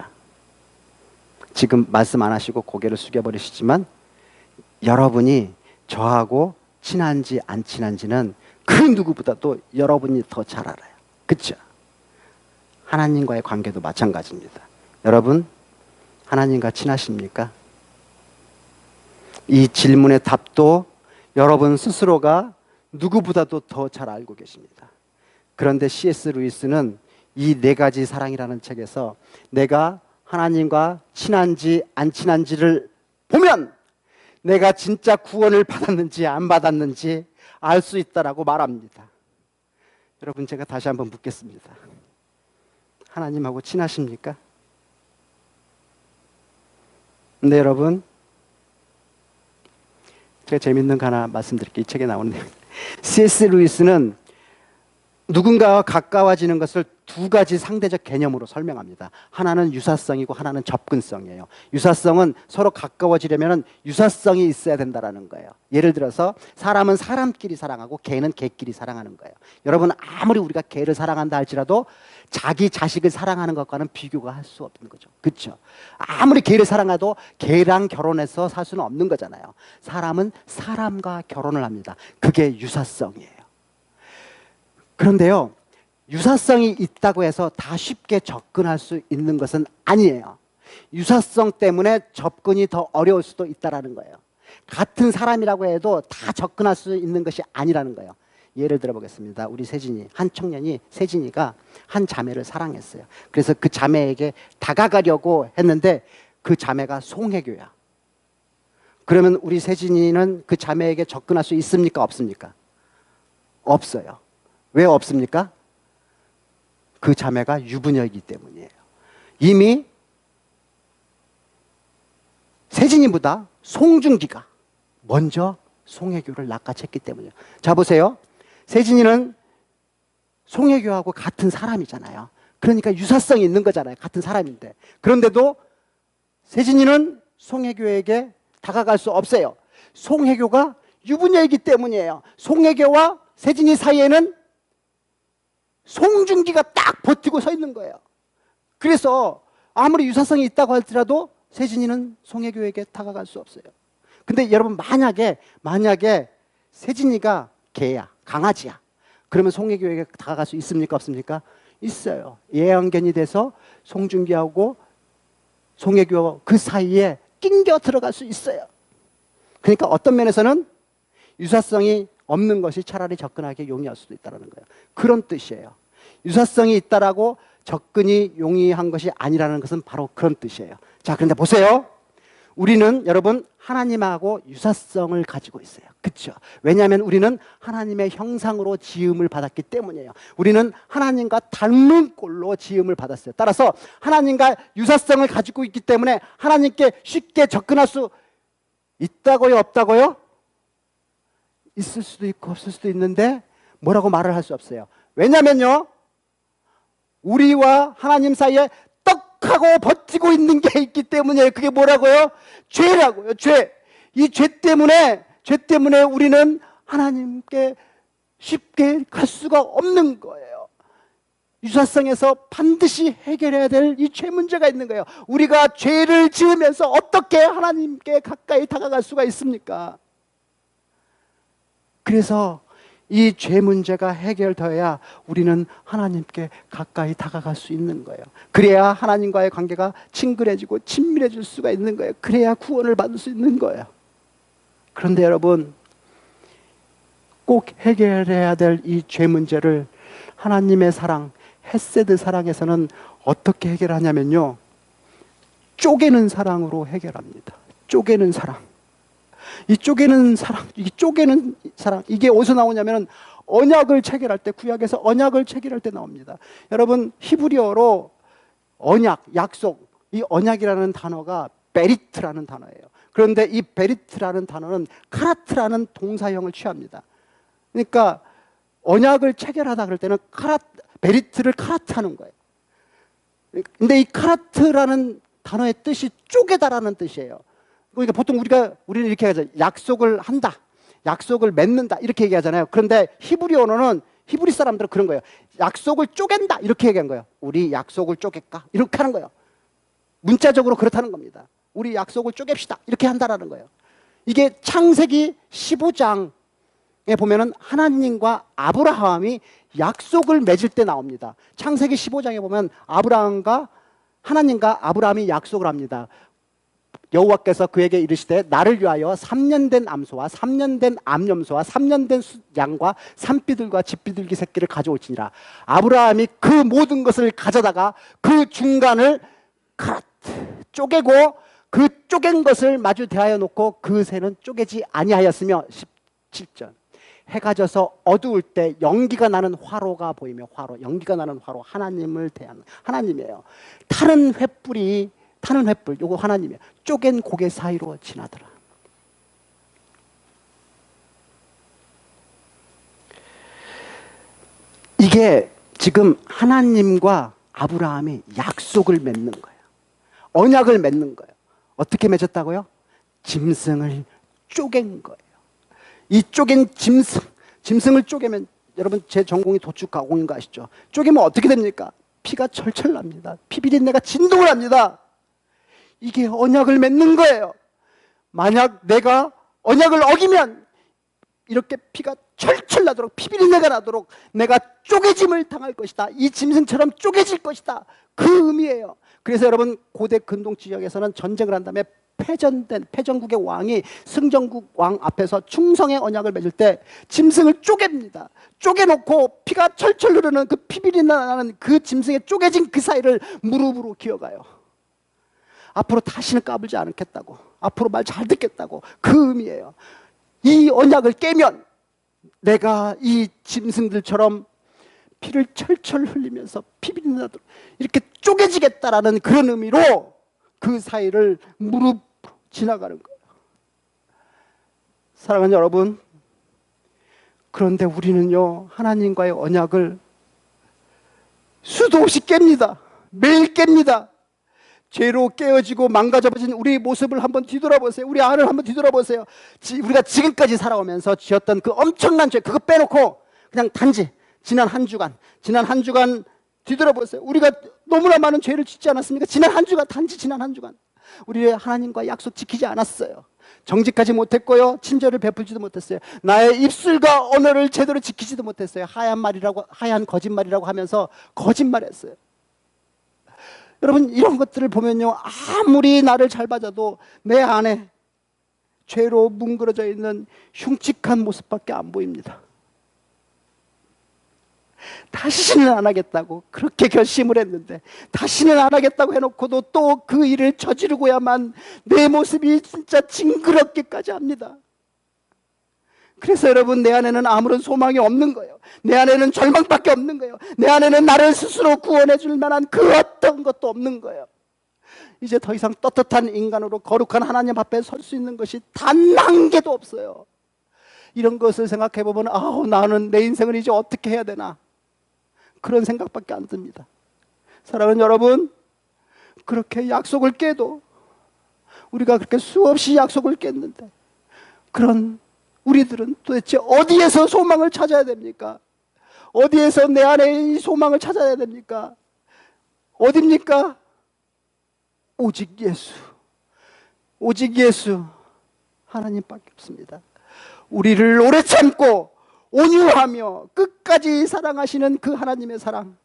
S3: 지금 말씀 안 하시고 고개를 숙여버리시지만 여러분이 저하고 친한지 안 친한지는 그 누구보다도 여러분이 더 잘 알아요. 그렇죠? 하나님과의 관계도 마찬가지입니다. 여러분, 하나님과 친하십니까? 이 질문의 답도 여러분 스스로가 누구보다도 더 잘 알고 계십니다. 그런데 C.S. 루이스는 이 네 가지 사랑이라는 책에서 내가 하나님과 친한지 안 친한지를 보면 내가 진짜 구원을 받았는지 안 받았는지 알 수 있다라고 말합니다. 여러분, 제가 다시 한번 묻겠습니다. 하나님하고 친하십니까? 네, 여러분, 제가 재밌는 거 하나 말씀드릴게요. 이 책에 나오는 내용. C.S. 루이스는 누군가와 가까워지는 것을 두 가지 상대적 개념으로 설명합니다. 하나는 유사성이고 하나는 접근성이에요. 유사성은 서로 가까워지려면 유사성이 있어야 된다는 거예요. 예를 들어서 사람은 사람끼리 사랑하고 개는 개끼리 사랑하는 거예요. 여러분, 아무리 우리가 개를 사랑한다 할지라도 자기 자식을 사랑하는 것과는 비교가 할 수 없는 거죠. 그렇죠? 아무리 개를 사랑해도 개랑 결혼해서 살 수는 없는 거잖아요. 사람은 사람과 결혼을 합니다. 그게 유사성이에요. 그런데요, 유사성이 있다고 해서 다 쉽게 접근할 수 있는 것은 아니에요. 유사성 때문에 접근이 더 어려울 수도 있다는 거예요. 같은 사람이라고 해도 다 접근할 수 있는 것이 아니라는 거예요. 예를 들어 보겠습니다. 우리 세진이, 한 청년이, 세진이가 한 자매를 사랑했어요. 그래서 그 자매에게 다가가려고 했는데 그 자매가 송혜교야. 그러면 우리 세진이는 그 자매에게 접근할 수 있습니까? 없습니까? 없어요. 왜 없습니까? 그 자매가 유부녀이기 때문이에요. 이미 세진이보다 송중기가 먼저 송혜교를 낚아챘기 때문이에요. 자, 보세요. 세진이는 송혜교하고 같은 사람이잖아요. 그러니까 유사성이 있는 거잖아요. 같은 사람인데. 그런데도 세진이는 송혜교에게 다가갈 수 없어요. 송혜교가 유부녀이기 때문이에요. 송혜교와 세진이 사이에는 송중기가 딱 버티고 서 있는 거예요. 그래서 아무리 유사성이 있다고 할지라도 세진이는 송혜교에게 다가갈 수 없어요. 근데 여러분, 만약에 세진이가 개야, 강아지야. 그러면 송혜교에게 다가갈 수 있습니까? 없습니까? 있어요. 예언견이 돼서 송중기하고 송혜교 그 사이에 낑겨 들어갈 수 있어요. 그러니까 어떤 면에서는 유사성이 없는 것이 차라리 접근하기 용이할 수도 있다는 거예요. 그런 뜻이에요. 유사성이 있다라고 접근이 용이한 것이 아니라는 것은 바로 그런 뜻이에요. 자, 그런데 보세요. 우리는, 여러분, 하나님하고 유사성을 가지고 있어요. 그렇죠? 왜냐하면 우리는 하나님의 형상으로 지음을 받았기 때문이에요. 우리는 하나님과 닮은 꼴로 지음을 받았어요. 따라서 하나님과 유사성을 가지고 있기 때문에 하나님께 쉽게 접근할 수 있다고요? 없다고요? 있을 수도 있고 없을 수도 있는데 뭐라고 말을 할 수 없어요. 왜냐면요, 우리와 하나님 사이에 떡하고 버티고 있는 게 있기 때문에. 그게 뭐라고요? 죄라고요. 죄. 이 죄 때문에 우리는 하나님께 쉽게 갈 수가 없는 거예요. 유사성에서 반드시 해결해야 될 이 죄 문제가 있는 거예요. 우리가 죄를 지으면서 어떻게 하나님께 가까이 다가갈 수가 있습니까? 그래서 이 죄 문제가 해결되어야 우리는 하나님께 가까이 다가갈 수 있는 거예요. 그래야 하나님과의 관계가 친근해지고 친밀해질 수가 있는 거예요. 그래야 구원을 받을 수 있는 거예요. 그런데 여러분, 꼭 해결해야 될 이 죄 문제를 하나님의 사랑, 헤세드 사랑에서는 어떻게 해결하냐면요, 쪼개는 사랑으로 해결합니다. 쪼개는 사랑. 이 쪼개는 사랑, 이게 어디서 나오냐면 언약을 체결할 때, 구약에서 언약을 체결할 때 나옵니다. 여러분, 히브리어로 언약, 약속, 이 언약이라는 단어가 베리트라는 단어예요. 그런데 이 베리트라는 단어는 카라트라는 동사형을 취합니다. 그러니까 언약을 체결하다 그럴 때는 베리트를 카라트하는 거예요. 근데 이 카라트라는 단어의 뜻이 쪼개다라는 뜻이에요. 그러니까 보통 우리는 이렇게 하죠. 약속을 한다, 약속을 맺는다, 이렇게 얘기하잖아요. 그런데 히브리 언어는, 히브리 사람들은 그런 거예요. 약속을 쪼갠다, 이렇게 얘기한 거예요. 우리 약속을 쪼갤까? 이렇게 하는 거예요. 문자적으로 그렇다는 겁니다. 우리 약속을 쪼갭시다, 이렇게 한다라는 거예요. 이게 창세기 15장에 보면은 하나님과 아브라함이 약속을 맺을 때 나옵니다. 창세기 15장에 보면 하나님과 아브라함이 약속을 합니다. 여호와께서 그에게 이르시되 나를 위하여 3년 된 암소와 3년 된 암염소와 3년 된 양과 산비둘과 집비둘기 새끼를 가져올지니라. 아브라함이 그 모든 것을 가져다가 그 중간을 쪼개고 그 쪼갠 것을 마주 대하여 놓고 그 새는 쪼개지 아니하였으며 17절 해가 져서 어두울 때 연기가 나는 화로가 보이며 연기가 나는 화로 하나님을 대하는 하나님이에요. 타는 횃불 요거 하나님이에요. 쪼갠 고개 사이로 지나더라. 이게 지금 하나님과 아브라함이 약속을 맺는 거예요. 언약을 맺는 거예요. 어떻게 맺었다고요? 짐승을 쪼갠 거예요. 이 쪼갠 짐승을 쪼개면, 여러분 제 전공이 도축 가공인 거 아시죠? 쪼개면 어떻게 됩니까? 피가 철철 납니다. 피비린내가 진동을 합니다. 이게 언약을 맺는 거예요. 만약 내가 언약을 어기면 이렇게 피가 철철 나도록, 피비린내가 나도록 내가 쪼개짐을 당할 것이다. 이 짐승처럼 쪼개질 것이다. 그 의미예요. 그래서 여러분 고대 근동 지역에서는 전쟁을 한 다음에 패전국의 왕이 승전국 왕 앞에서 충성의 언약을 맺을 때 짐승을 쪼갭니다. 쪼개놓고 피가 철철 흐르는 그 피비린내 나는 그 짐승의 쪼개진 그 사이를 무릎으로 기어가요. 앞으로 다시는 까불지 않겠다고, 앞으로 말 잘 듣겠다고, 그 의미예요. 이 언약을 깨면 내가 이 짐승들처럼 피를 철철 흘리면서 피비린내 나도록 이렇게 쪼개지겠다라는 그런 의미로 그 사이를 무릎으로 지나가는 거예요. 사랑하는 여러분, 그런데 우리는요 하나님과의 언약을 수도 없이 깹니다. 매일 깹니다. 죄로 깨어지고 망가져버린 우리 모습을 한번 뒤돌아보세요. 우리 안을 한번 뒤돌아보세요. 우리가 지금까지 살아오면서 지었던 그 엄청난 죄, 그거 빼놓고 그냥 단지 지난 한 주간 뒤돌아보세요. 우리가 너무나 많은 죄를 짓지 않았습니까? 단지 지난 한 주간 우리 하나님과 약속 지키지 않았어요. 정직하지 못했고요, 친절을 베풀지도 못했어요. 나의 입술과 언어를 제대로 지키지도 못했어요. 하얀 거짓말이라고 하면서 거짓말했어요. 여러분 이런 것들을 보면요, 아무리 나를 잘 봐줘도 내 안에 죄로 뭉그러져 있는 흉측한 모습밖에 안 보입니다. 다시는 안 하겠다고 그렇게 결심을 했는데, 다시는 안 하겠다고 해놓고도 또 그 일을 저지르고야만 내 모습이 진짜 징그럽기까지 합니다. 그래서 여러분 내 안에는 아무런 소망이 없는 거예요. 내 안에는 절망밖에 없는 거예요. 내 안에는 나를 스스로 구원해 줄 만한 그 어떤 것도 없는 거예요. 이제 더 이상 떳떳한 인간으로 거룩한 하나님 앞에 설 수 있는 것이 단 한 개도 없어요. 이런 것을 생각해 보면 나는 내 인생을 이제 어떻게 해야 되나, 그런 생각밖에 안 듭니다. 사랑하는 여러분, 그렇게 약속을 깨도, 우리가 그렇게 수없이 약속을 깼는데, 그런 우리들은 도대체 어디에서 소망을 찾아야 됩니까? 어디에서 내 안에 이 소망을 찾아야 됩니까? 어딥니까? 오직 예수 하나님밖에 없습니다. 우리를 오래 참고 온유하며 끝까지 사랑하시는 그 하나님의 사랑,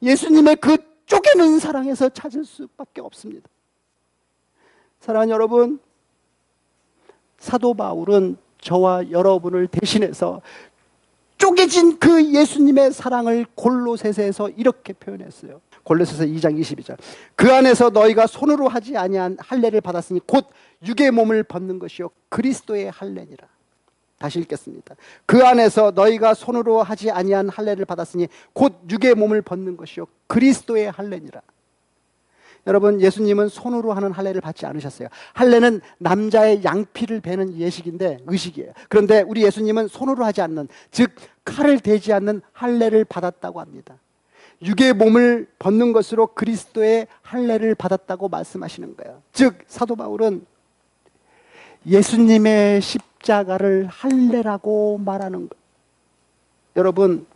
S3: 예수님의 그 쪼개는 사랑에서 찾을 수밖에 없습니다. 사랑하는 여러분, 사도 바울은 저와 여러분을 대신해서 쪼개진 그 예수님의 사랑을 골로새서에서 이렇게 표현했어요. 골로새서 2장 22절. 그 안에서 너희가 손으로 하지 아니한 할례를 받았으니 곧 육의 몸을 벗는 것이요 그리스도의 할례니라. 다시 읽겠습니다. 그 안에서 너희가 손으로 하지 아니한 할례를 받았으니 곧 육의 몸을 벗는 것이요 그리스도의 할례니라. 여러분, 예수님은 손으로 하는 할례를 받지 않으셨어요. 할례는 남자의 양피를 베는 의식이에요. 그런데 우리 예수님은 손으로 하지 않는, 즉 칼을 대지 않는 할례를 받았다고 합니다. 육의 몸을 벗는 것으로 그리스도의 할례를 받았다고 말씀하시는 거예요. 즉 사도 바울은 예수님의 십자가를 할례라고 말하는 거예요. 여러분,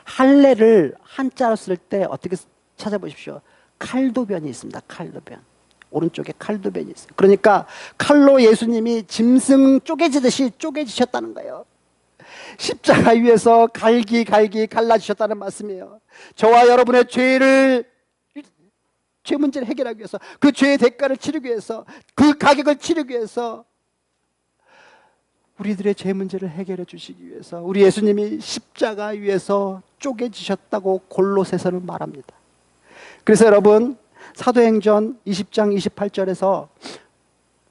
S3: 할례를 한자로 쓸 때 어떻게 찾아보십시오. 칼도변이 있습니다. 칼도변. 오른쪽에 칼도변이 있어요. 그러니까 칼로 예수님이 짐승 쪼개지듯이 쪼개지셨다는 거예요. 십자가 위에서 갈기 갈라지셨다는 말씀이에요. 저와 여러분의 죄를 죄 문제를 해결하기 위해서, 그 죄의 대가를 치르기 위해서, 그 가격을 치르기 위해서, 우리들의 죄 문제를 해결해 주시기 위해서 우리 예수님이 십자가 위에서 쪼개지셨다고 골로새서는 말합니다. 그래서 여러분, 사도행전 20장 28절에서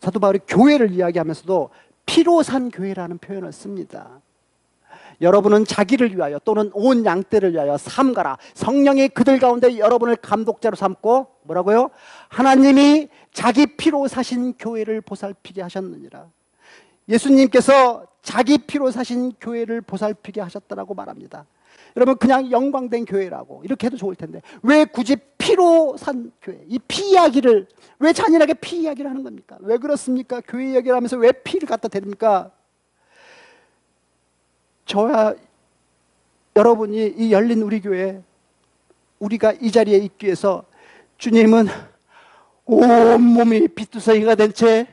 S3: 사도 바울이 교회를 이야기하면서도 피로 산 교회라는 표현을 씁니다. 여러분은 자기를 위하여 또는 온 양떼를 위하여 삼가라. 성령이 그들 가운데 여러분을 감독자로 삼고 뭐라고요? 하나님이 자기 피로 사신 교회를 보살피게 하셨느니라. 예수님께서 자기 피로 사신 교회를 보살피게 하셨다라고 말합니다. 여러분, 그냥 영광된 교회라고 이렇게 해도 좋을 텐데 왜 굳이 피로 산 교회, 이 피 이야기를 왜 잔인하게 피 이야기를 하는 겁니까? 왜 그렇습니까? 교회 이야기를 하면서 왜 피를 갖다 대립니까? 저와 여러분이 이 열린 우리 교회, 우리가 이 자리에 있기 위해서 주님은 온몸이 피투성이가 된 채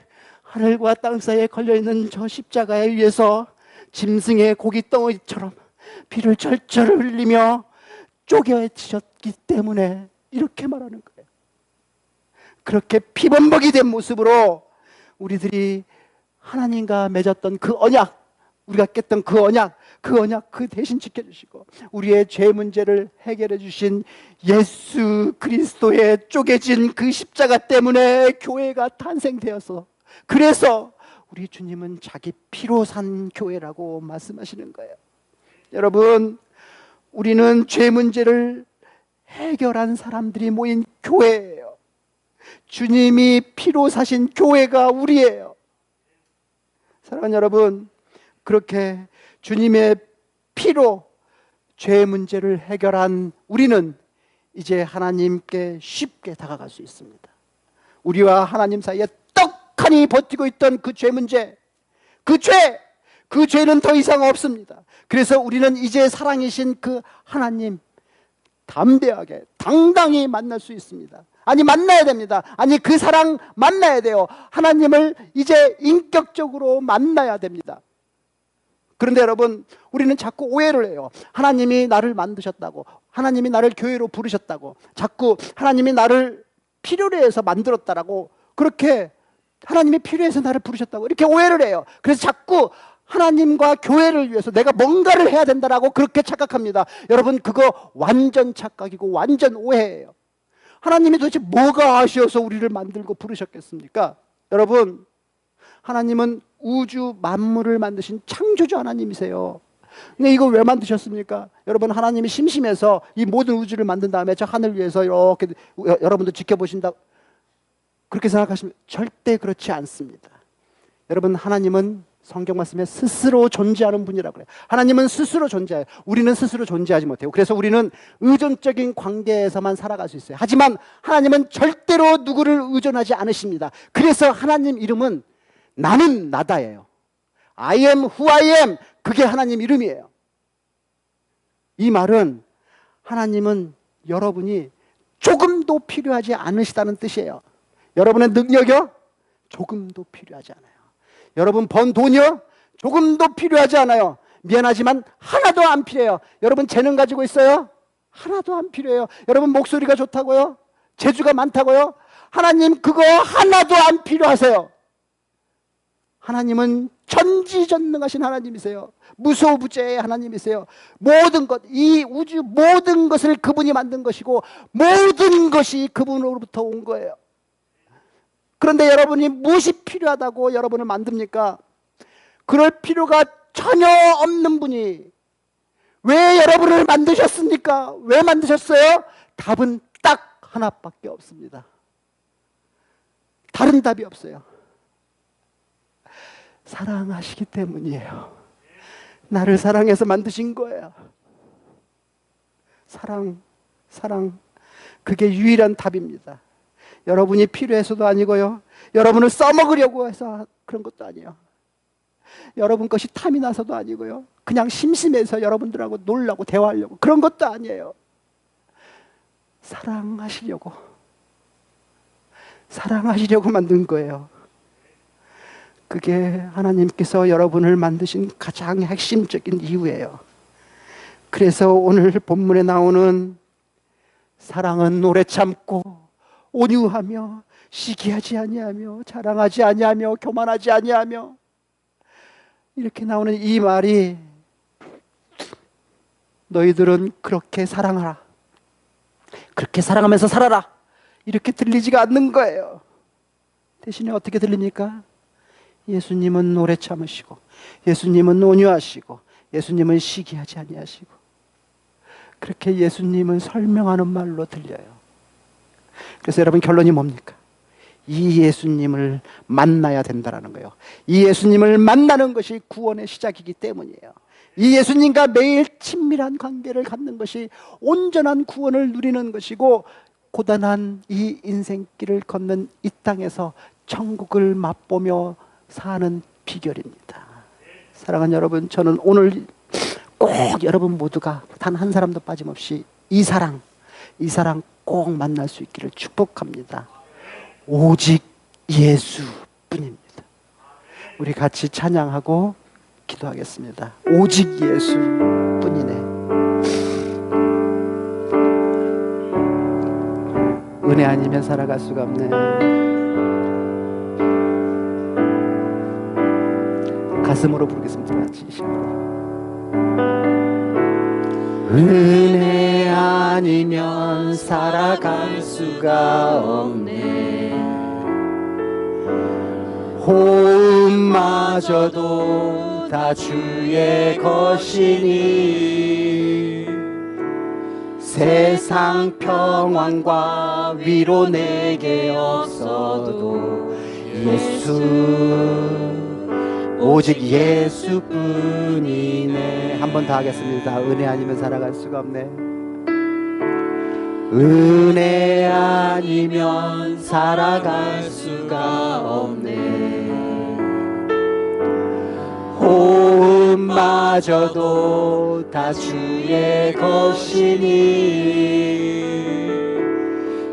S3: 하늘과 땅 사이에 걸려있는 저 십자가에 위에서 짐승의 고기 덩어리처럼 피를 절절 흘리며 쪼개지셨기 때문에 이렇게 말하는 거예요. 그렇게 피범벅이 된 모습으로 우리들이 하나님과 맺었던 그 언약, 우리가 깼던 그 언약 그 대신 지켜주시고 우리의 죄 문제를 해결해 주신 예수 그리스도의 쪼개진 그 십자가 때문에 교회가 탄생되어서, 그래서 우리 주님은 자기 피로 산 교회라고 말씀하시는 거예요. 여러분, 우리는 죄 문제를 해결한 사람들이 모인 교회예요. 주님이 피로 사신 교회가 우리예요. 사랑하는 여러분, 그렇게 주님의 피로 죄 문제를 해결한 우리는 이제 하나님께 쉽게 다가갈 수 있습니다. 우리와 하나님 사이에 떡하니 버티고 있던 그 죄 문제, 그 죄는 더 이상 없습니다. 그래서 우리는 이제 사랑이신 그 하나님 담대하게 당당히 만날 수 있습니다. 아니, 만나야 됩니다. 아니, 그 사랑 만나야 돼요. 하나님을 이제 인격적으로 만나야 됩니다. 그런데 여러분, 우리는 자꾸 오해를 해요. 하나님이 나를 만드셨다고, 하나님이 나를 교회로 부르셨다고, 자꾸 하나님이 나를 필요로 해서 만들었다라고, 그렇게 하나님이 필요해서 나를 부르셨다고 이렇게 오해를 해요. 그래서 자꾸 하나님과 교회를 위해서 내가 뭔가를 해야 된다라고 그렇게 착각합니다. 여러분, 그거 완전 착각이고 완전 오해예요. 하나님이 도대체 뭐가 아쉬워서 우리를 만들고 부르셨겠습니까? 여러분, 하나님은 우주 만물을 만드신 창조주 하나님이세요. 근데 이거 왜 만드셨습니까? 여러분, 하나님이 심심해서 이 모든 우주를 만든 다음에 저 하늘 위에서 이렇게 여러분도 지켜보신다, 그렇게 생각하시면 절대 그렇지 않습니다. 여러분, 하나님은 성경 말씀에 스스로 존재하는 분이라고 그래요. 하나님은 스스로 존재해요. 우리는 스스로 존재하지 못해요. 그래서 우리는 의존적인 관계에서만 살아갈 수 있어요. 하지만 하나님은 절대로 누구를 의존하지 않으십니다. 그래서 하나님 이름은 나는 나다예요. I am who I am. 그게 하나님 이름이에요. 이 말은 하나님은 여러분이 조금도 필요하지 않으시다는 뜻이에요. 여러분의 능력이요? 조금도 필요하지 않아요. 여러분 번 돈이요? 조금도 필요하지 않아요. 미안하지만 하나도 안 필요해요. 여러분 재능 가지고 있어요? 하나도 안 필요해요. 여러분 목소리가 좋다고요? 재주가 많다고요? 하나님 그거 하나도 안 필요하세요. 하나님은 전지전능하신 하나님이세요. 무소부재의 하나님이세요. 모든 것, 이 우주 모든 것을 그분이 만든 것이고 모든 것이 그분으로부터 온 거예요. 그런데 여러분이 무엇이 필요하다고 여러분을 만듭니까? 그럴 필요가 전혀 없는 분이 왜 여러분을 만드셨습니까? 왜 만드셨어요? 답은 딱 하나밖에 없습니다. 다른 답이 없어요. 사랑하시기 때문이에요. 나를 사랑해서 만드신 거예요. 사랑, 그게 유일한 답입니다. 여러분이 필요해서도 아니고요, 여러분을 써먹으려고 해서 그런 것도 아니에요. 여러분 것이 탐이 나서도 아니고요, 그냥 심심해서 여러분들하고 놀라고 대화하려고 그런 것도 아니에요. 사랑하시려고 만든 거예요. 그게 하나님께서 여러분을 만드신 가장 핵심적인 이유예요. 그래서 오늘 본문에 나오는 사랑은 오래 참고 온유하며 시기하지 아니하며 자랑하지 아니하며 교만하지 아니하며, 이렇게 나오는 이 말이 너희들은 그렇게 사랑하라, 그렇게 사랑하면서 살아라, 이렇게 들리지가 않는 거예요. 대신에 어떻게 들립니까? 예수님은 오래 참으시고, 예수님은 온유하시고, 예수님은 시기하지 아니하시고, 그렇게 예수님은 설명하는 말로 들려요. 그래서 여러분, 결론이 뭡니까? 이 예수님을 만나야 된다는 거예요. 이 예수님을 만나는 것이 구원의 시작이기 때문이에요. 이 예수님과 매일 친밀한 관계를 갖는 것이 온전한 구원을 누리는 것이고, 고단한 이 인생길을 걷는 이 땅에서 천국을 맛보며 사는 비결입니다. 사랑하는 여러분, 저는 오늘 꼭 여러분 모두가 단 한 사람도 빠짐없이 이 사랑 꼭 만날 수 있기를 축복합니다. 오직 예수뿐입니다. 우리 같이 찬양하고 기도하겠습니다. 오직 예수뿐이네. 은혜 아니면 살아갈 수가 없네. 가슴으로 부르겠습니다. 같이. 은혜 아니면 살아갈 수가 없네. 호흡마저도 다 주의 것이니, 세상 평안과 위로 내게 없어도 오직 예수뿐이네. 한 번 더 하겠습니다. 은혜 아니면 살아갈 수가 없네. 은혜 아니면 살아갈 수가 없네. 호흡마저도 다 주의 것이니,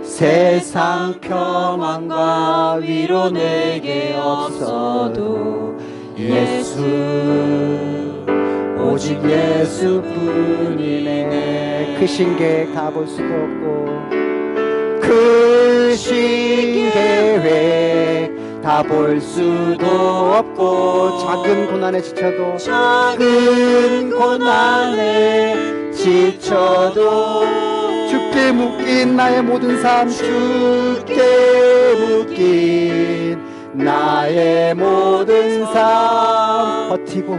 S3: 세상 평안과 위로 내게 없어도 오직 예수뿐이네. 크신 계획 다 볼 수도 없고, 크신 계획 다 볼 수도 없고, 작은 고난에 지쳐도 주께 묶인 나의 모든 삶, 주께 묶인 나의 모든 삶, 버티고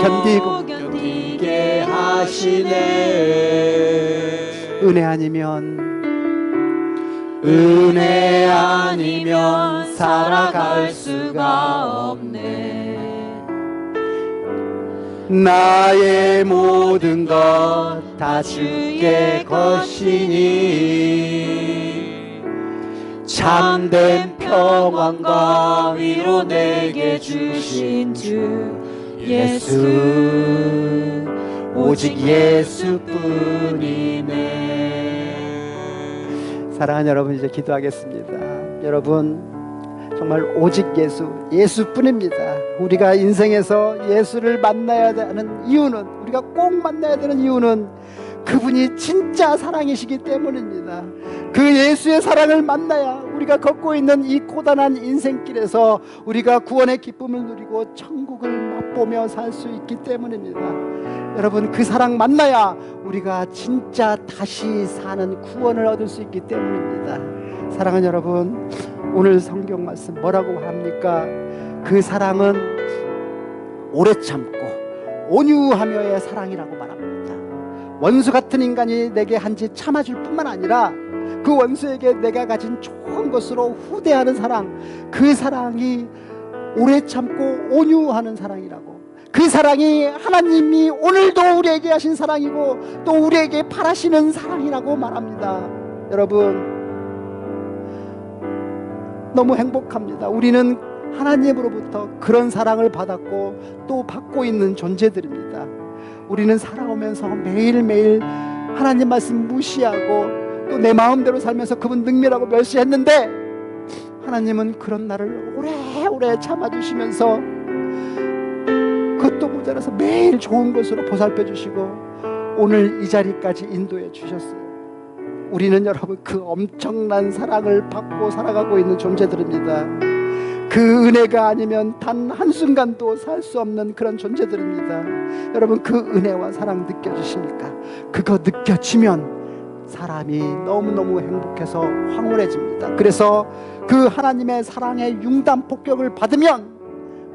S3: 견디게 하시네. 은혜 아니면 살아갈 수가 없네. 나의 모든 것 다 주께 것이니, 참된 평안과 위로 내게 주신 주 예수, 오직 예수뿐이네. 사랑하는 여러분, 이제 기도하겠습니다. 여러분, 정말 오직 예수뿐입니다. 우리가 인생에서 예수를 만나야 하는 이유는, 우리가 꼭 만나야 되는 이유는 그분이 진짜 사랑이시기 때문입니다. 그 예수의 사랑을 만나야 우리가 걷고 있는 이 고단한 인생길에서 우리가 구원의 기쁨을 누리고 천국을 맛보며 살 수 있기 때문입니다. 여러분, 그 사랑 만나야 우리가 진짜 다시 사는 구원을 얻을 수 있기 때문입니다. 사랑하는 여러분, 오늘 성경 말씀 뭐라고 합니까? 그 사랑은 오래 참고 온유하며의 사랑이라고 말합니다. 원수 같은 인간이 내게 한지 참아줄 뿐만 아니라 그 원수에게 내가 가진 좋은 것으로 후대하는 사랑, 그 사랑이 오래 참고 온유하는 사랑이라고. 그 사랑이 하나님이 오늘도 우리에게 하신 사랑이고 또 우리에게 바라시는 사랑이라고 말합니다. 여러분, 너무 행복합니다. 우리는 하나님으로부터 그런 사랑을 받았고 또 받고 있는 존재들입니다. 우리는 살아오면서 매일매일 하나님 말씀 무시하고 또 내 마음대로 살면서 그분 능멸하고 멸시했는데, 하나님은 그런 나를 오래오래 참아주시면서 그것도 모자라서 매일 좋은 것으로 보살펴 주시고 오늘 이 자리까지 인도해 주셨어요. 우리는 여러분 그 엄청난 사랑을 받고 살아가고 있는 존재들입니다. 그 은혜가 아니면 단 한순간도 살 수 없는 그런 존재들입니다. 여러분 그 은혜와 사랑 느껴지십니까? 그거 느껴지면 사람이 너무너무 행복해서 황홀해집니다. 그래서 그 하나님의 사랑의 융단 폭격을 받으면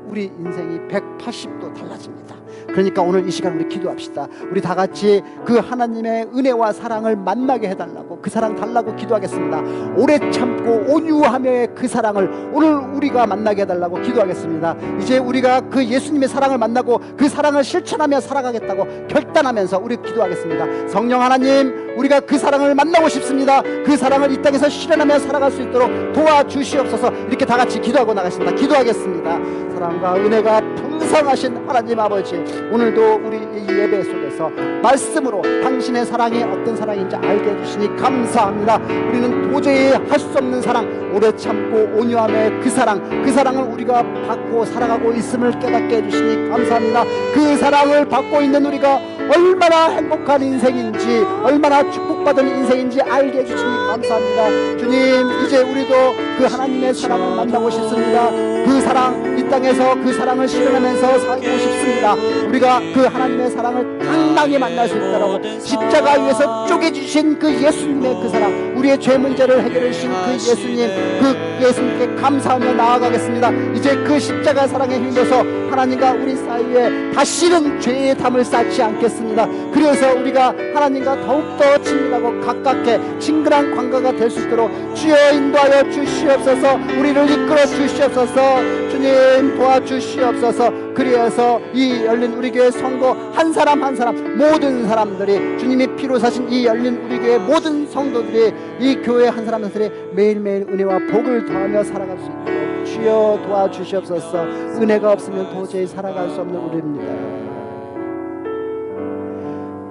S3: 우리 인생이 180도 달라집니다. 그러니까 오늘 이 시간 우리 기도합시다. 우리 다 같이 그 하나님의 은혜와 사랑을 만나게 해달라고, 그 사랑 달라고 기도하겠습니다. 오래 참고 온유하며의 그 사랑을 오늘 우리가 만나게 해달라고 기도하겠습니다. 이제 우리가 그 예수님의 사랑을 만나고 그 사랑을 실천하며 살아가겠다고 결단하면서 우리 기도하겠습니다. 성령 하나님, 우리가 그 사랑을 만나고 싶습니다. 그 사랑을 이 땅에서 실현하며 살아갈 수 있도록 도와주시옵소서. 이렇게 다 같이 기도하고 나가겠습니다. 기도하겠습니다. 사랑과 은혜가 풍성하신 하나님 아버지, 오늘도 우리 이 예배 속에서 말씀으로 당신의 사랑이 어떤 사랑인지 알게 해주시니 감사합니다. 우리는 도저히 할 수 없는 사랑, 오래 참고 온유함의 그 사랑을 우리가 받고 살아가고 있음을 깨닫게 해주시니 감사합니다. 그 사랑을 받고 있는 우리가 얼마나 행복한 인생인지, 얼마나 축복받은 인생인지 알게 해주시니 감사합니다. 주님, 이제 우리도 그 하나님의 사랑을 만나고 싶습니다. 그 사랑, 이 땅에서 그 사랑을 실현하면서 살고 싶습니다. 우리가 그 하나님의 사랑을 당당히 만날 수 있도록 십자가 위에서 쪼개주신 그 예수님의 그 사랑, 우리의 죄 문제를 해결해 주신 그 예수님, 그 예수님께 감사하며 나아가겠습니다. 이제 그 십자가 사랑에 힘입어서 하나님과 우리 사이에 다시는 죄의 담을 쌓지 않겠습니다. 그래서 우리가 하나님과 더욱더 친밀하고 가깝게 친근한 관계가 될 수 있도록 주여 인도하여 주시옵소서. 우리를 이끌어 주시옵소서. 주님 도와주시옵소서. 그리해서 이 열린 우리 교회 성도 한 사람 한 사람, 모든 사람들이 주님이 피로 사신 이 열린 우리 교회 모든 성도들이 이 교회 한 사람 한 사람이 매일매일 은혜와 복을 더하며 살아갈 수 있도록 주여 도와주시옵소서. 은혜가 없으면 도저히 살아갈 수 없는 우리입니다.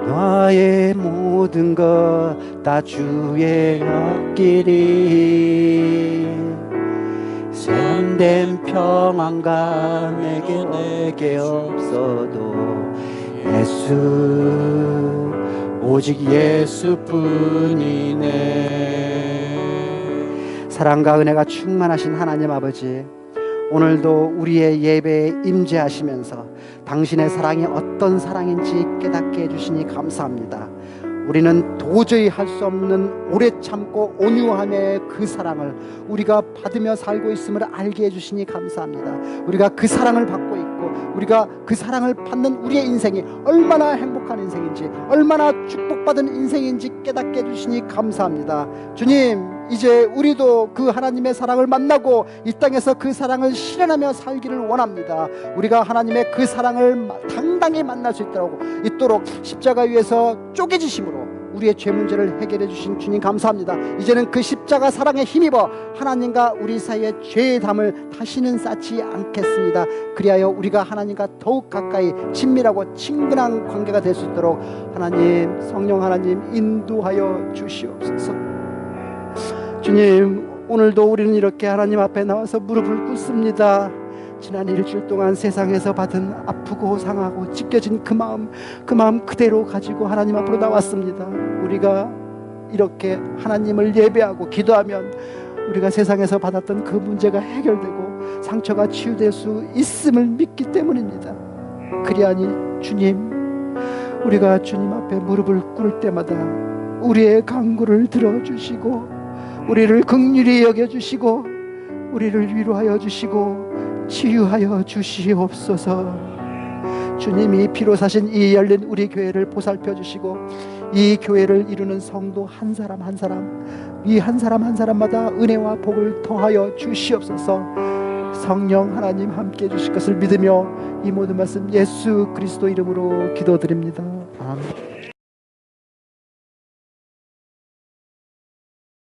S3: 나의 모든 것 다 주의 얻기리, 세련된 평안과 내게 없어도 예수, 오직 예수뿐이네. 사랑과 은혜가 충만하신 하나님 아버지, 오늘도 우리의 예배에 임재하시면서 당신의 사랑이 어떤 사랑인지 깨닫게 해주시니 감사합니다. 우리는 도저히 할 수 없는 오래 참고 온유함의 그 사랑을 우리가 받으며 살고 있음을 알게 해주시니 감사합니다. 우리가 그 사랑을 받고 있고 우리가 그 사랑을 받는 우리의 인생이 얼마나 행복한 인생인지, 얼마나 축복받은 인생인지 깨닫게 해주시니 감사합니다. 주님, 이제 우리도 그 하나님의 사랑을 만나고 이 땅에서 그 사랑을 실현하며 살기를 원합니다. 우리가 하나님의 그 사랑을 당당히 만날 수 있도록 십자가 위에서 쪼개지심으로 우리의 죄 문제를 해결해 주신 주님 감사합니다. 이제는 그 십자가 사랑에 힘입어 하나님과 우리 사이의 죄의 담을 다시는 쌓지 않겠습니다. 그리하여 우리가 하나님과 더욱 가까이 친밀하고 친근한 관계가 될 수 있도록 하나님, 성령 하나님 인도하여 주시옵소서. 주님, 오늘도 우리는 이렇게 하나님 앞에 나와서 무릎을 꿇습니다. 지난 일주일 동안 세상에서 받은 아프고 상하고 찢겨진 그 마음 그대로 가지고 하나님 앞으로 나왔습니다. 우리가 이렇게 하나님을 예배하고 기도하면 우리가 세상에서 받았던 그 문제가 해결되고 상처가 치유될 수 있음을 믿기 때문입니다. 그리하니 주님, 우리가 주님 앞에 무릎을 꿇을 때마다 우리의 간구를 들어주시고 우리를 긍휼히 여겨주시고 우리를 위로하여 주시고 치유하여 주시옵소서. 주님이 피로 사신 이 열린 우리 교회를 보살펴 주시고 이 교회를 이루는 성도 한 사람 한 사람, 이 한 사람 한 사람마다 은혜와 복을 더하여 주시옵소서. 성령 하나님 함께 해주실 것을 믿으며 이 모든 말씀 예수 그리스도 이름으로 기도드립니다.